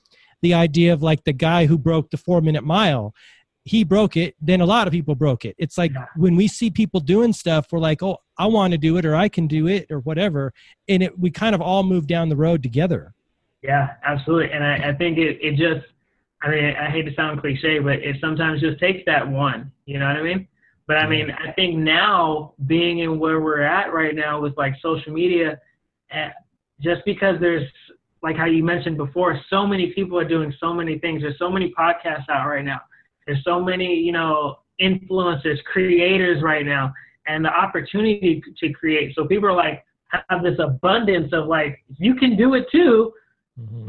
the idea of like the guy who broke the 4-minute mile. He broke it, then a lot of people broke it. It's like when we see people doing stuff, we're like, oh, I want to do it, or I can do it, or whatever. And we kind of all move down the road together. Yeah, absolutely. And I think it just, I mean, I hate to sound cliche, but it sometimes just takes that one, you know what I mean? But I mean, I think now being in where we're at right now with like social media, just because there's, like how you mentioned before, so many people are doing so many things. There's so many podcasts out right now. There's so many, you know, influencers, creators right now, and the opportunity to create. So people are like, have this abundance of like, you can do it too,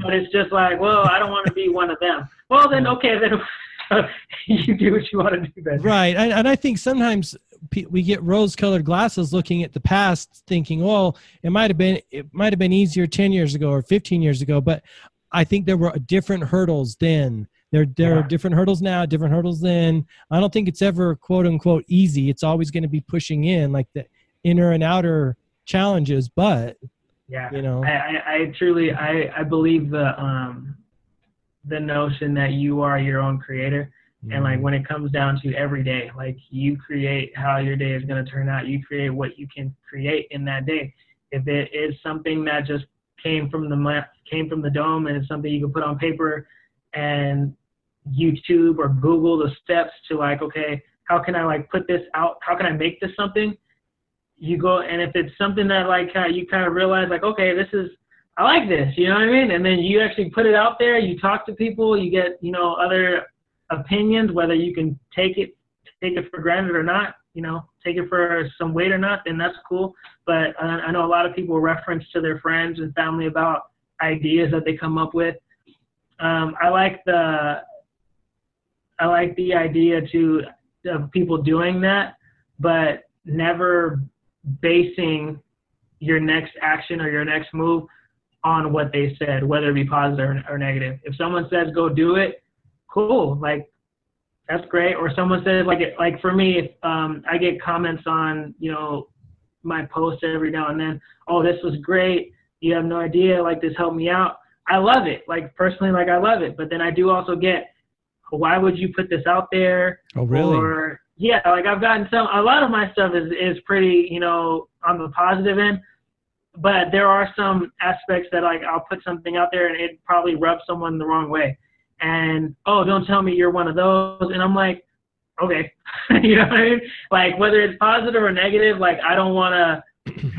but it's just like, well, I don't want to be one of them. Well, then, okay, then you do what you want to do then. Right. And I think sometimes we get rose-colored glasses looking at the past thinking, well, it might have been easier 10 years ago or 15 years ago, but I think there were different hurdles then. There are different hurdles now, different hurdles then. I don't think it's ever quote unquote easy. It's always going to be pushing in like the inner and outer challenges, but you know, I truly believe the notion that you are your own creator. And like when it comes down to every day, like you create how your day is going to turn out. You create what you can create in that day. If it is something that just came from the dome and it's something you can put on paper and YouTube or Google the steps to like, okay, how can I like put this out? How can I make this something? You go, and if it's something that like you kind of realize like, okay, I like this, you know what I mean? And then you actually put it out there, you talk to people, you get, you know, other opinions, whether you can take it for granted or not, you know, take it for some weight or not, then that's cool. But I know a lot of people reference to their friends and family about ideas that they come up with. I like the idea of people doing that, but never basing your next action or your next move on what they said, whether it be positive or negative. If someone says go do it, cool, like that's great. Or someone says like for me, if I get comments on, you know, my posts every now and then, oh, this was great, you have no idea, like this helped me out. I love it. Like personally, like I love it. But then I do also get, why would you put this out there? Oh, really? Or yeah, like I've gotten a lot of my stuff is pretty, you know, on the positive end. But there are some aspects that like I'll put something out there and it probably rubs someone the wrong way. And, oh, don't tell me you're one of those. And I'm like, okay, you know what I mean? Like whether it's positive or negative, like I'm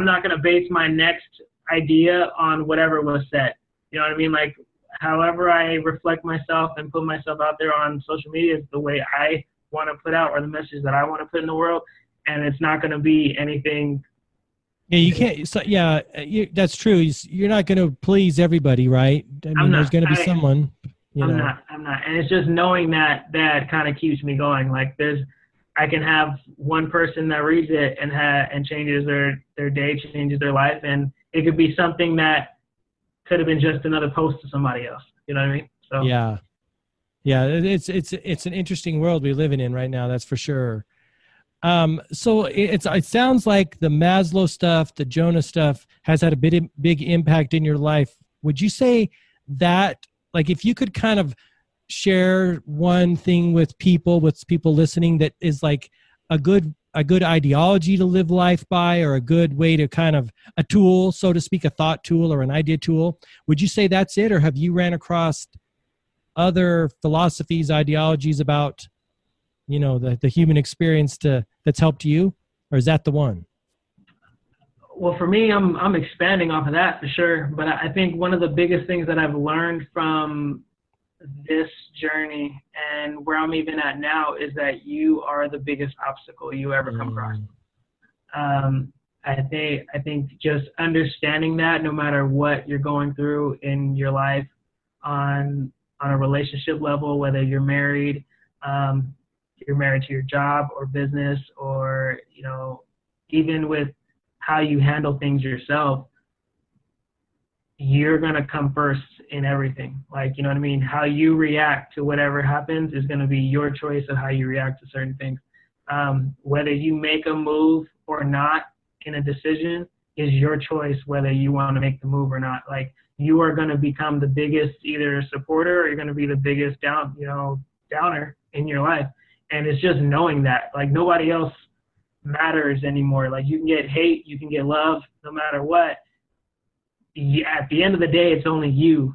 not going to base my next idea on whatever was said. You know what I mean? Like however I reflect myself and put myself out there on social media is the way I want to put out or the message that I want to put in the world. And it's not going to be anything. Yeah, you can't. So, yeah, that's true. You're not going to please everybody, right? I mean, there's going to be someone. I'm not. And it's just knowing that kind of keeps me going. Like I can have one person that reads it and changes their day, changes their life. And it could be something that could have been just another post to somebody else. You know what I mean? So yeah. It's an interesting world we're living in right now. That's for sure. So it sounds like the Maslow stuff, the Jonah stuff has had a big impact in your life. Would you say that, like, if you could kind of share one thing with people listening that is like a good ideology to live life by, or a good way to kind of a tool, so to speak, a thought tool or an idea tool, would you say that's it? Or have you ran across other philosophies, ideologies about, you know, the human experience that's helped you, or is that the one? Well, for me, I'm expanding off of that for sure. But I think one of the biggest things that I've learned from this journey and where I'm even at now is that you are the biggest obstacle you ever come across. I think just understanding that no matter what you're going through in your life on a relationship level, whether you're married to your job or business, or, you know, even with how you handle things yourself, you're going to come first in everything. Like, you know what I mean? How you react to whatever happens is going to be your choice of how you react to certain things. Whether you make a move or not in a decision is your choice, whether you want to make the move or not. Like, you are going to become the biggest either supporter or you're going to be the biggest downer in your life. And it's just knowing that, like, nobody else matters anymore. Like, you can get hate, you can get love, no matter what. At the end of the day, it's only you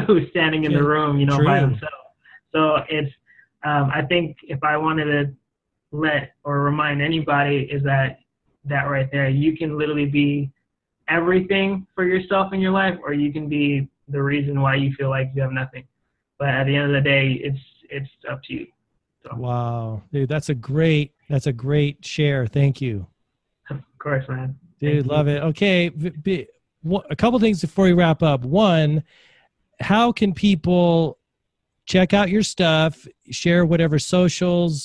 who's standing in the room, you know, by himself. So it's, I think if I wanted to let or remind anybody is that right there, you can literally be everything for yourself in your life, or you can be the reason why you feel like you have nothing. But at the end of the day, it's up to you. So. Wow, dude, that's a great share. Thank you. Of course, man. Dude, love it. Okay. A couple things before we wrap up. One, how can people check out your stuff, share whatever social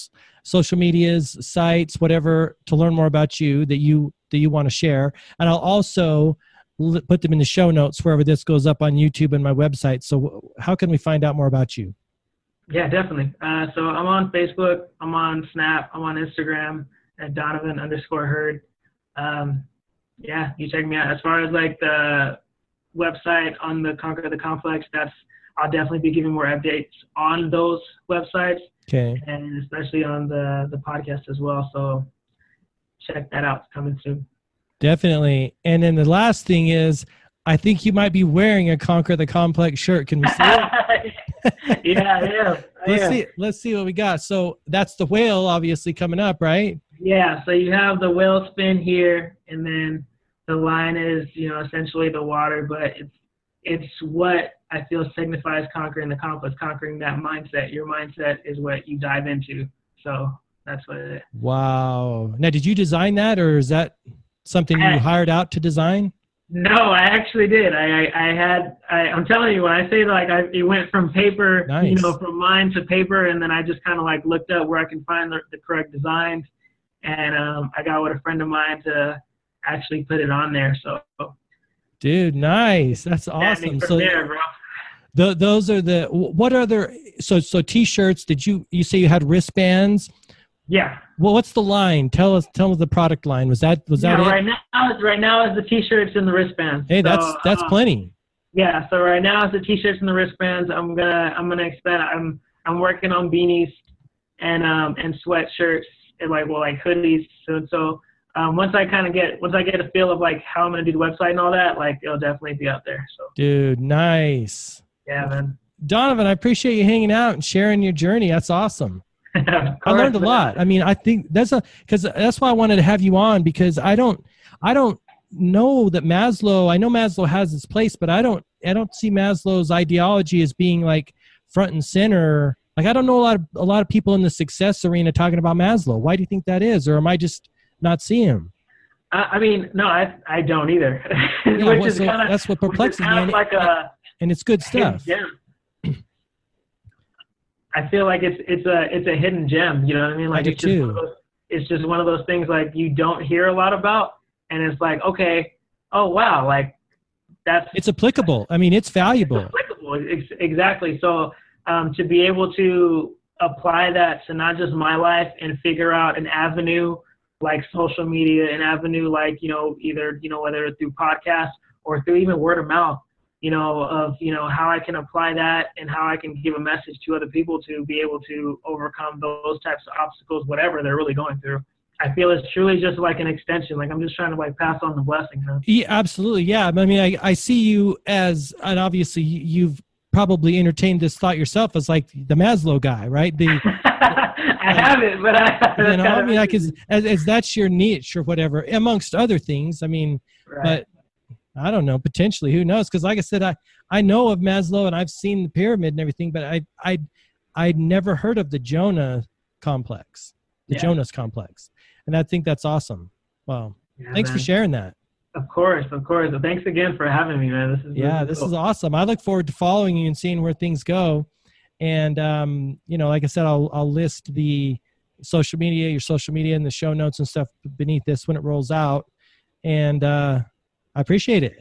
medias, sites, whatever, to learn more about you that you want to share? And I'll also put them in the show notes wherever this goes up on YouTube and my website. So how can we find out more about you? Yeah, definitely. So I'm on Facebook, I'm on Snap, I'm on Instagram at Donovan_Heard. Yeah, you check me out. As far as like the website on the Conquer the Complex, I'll definitely be giving more updates on those websites. Okay. And especially on the podcast as well. So check that out. It's coming soon. Definitely. And then the last thing is, I think you might be wearing a Conquer the Complex shirt. Can we see it? Yeah. Let's see what we got. So that's the whale obviously coming up, right? Yeah. So you have the whale spin here, and then the line is, you know, essentially the water, but it's what I feel signifies conquering the complex, conquering that mindset. Your mindset is what you dive into. So that's what it is. Wow. Now, did you design that, or is that something you hired out to design? No, I actually did. I'm telling you, when I say like it went from paper, nice. You know, from mine to paper, and then I just kind of like looked up where I can find the correct designs, and I got with a friend of mine to actually put it on there. So, dude, nice. That's awesome. So there, bro. Those are what other so t-shirts? Did you say you had wristbands? Yeah. Well, what's the line? Tell us the product line. Was that it? Right now is the t-shirts and the wristbands. Hey, that's plenty. Yeah. So right now is the t-shirts and the wristbands. I'm gonna expand. I'm working on beanies and sweatshirts and like hoodies soon. So once I get a feel of like how I'm gonna do the website and all that, like it'll definitely be out there. So. Dude, nice. Yeah, man. Donovan, I appreciate you hanging out and sharing your journey. That's awesome. I learned a lot. I mean, I think that's why I wanted to have you on, because I don't know that Maslow. I know Maslow has its place, but I don't see Maslow's ideology as being like front and center. Like, I don't know a lot of people in the success arena talking about Maslow. Why do you think that is, or am I just not seeing him? I mean, no, I don't either. Yeah, that's what perplexes me. And it's good stuff. Yeah. I feel like it's a hidden gem. You know what I mean? Like, I do too. It's just one of those things like you don't hear a lot about, and it's like, okay, oh wow, like it's applicable. I mean, it's valuable. It's applicable, exactly. So to be able to apply that to not just my life and figure out an avenue like social media, an avenue like, you know, either, you know, whether it's through podcasts or through even word of mouth, you know, of, you know, how I can apply that and how I can give a message to other people to be able to overcome those types of obstacles, whatever they're really going through. I feel it's truly just like an extension. Like, I'm just trying to like pass on the blessing. Huh? Yeah, absolutely. Yeah. I mean, I see you as, and obviously you've probably entertained this thought yourself as like the Maslow guy, right? I haven't, but you know, I mean, like, as that's your niche or whatever, amongst other things. I mean, right. I don't know, potentially, who knows? Because like I said, I know of Maslow and I've seen the pyramid and everything, but I'd never heard of the Jonah complex, Jonah's complex. And I think that's awesome. Wow. Yeah, thanks man. for sharing that. Of course. Thanks again for having me, man. This is awesome. I look forward to following you and seeing where things go. And, like I said, I'll list your social media in the show notes and stuff beneath this when it rolls out. And I appreciate it.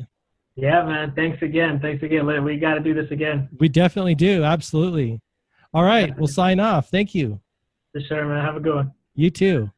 Yeah, man. Thanks again. We got to do this again. We definitely do. Absolutely. All right. We'll sign off. Thank you. For sure, man. Have a good one. You too.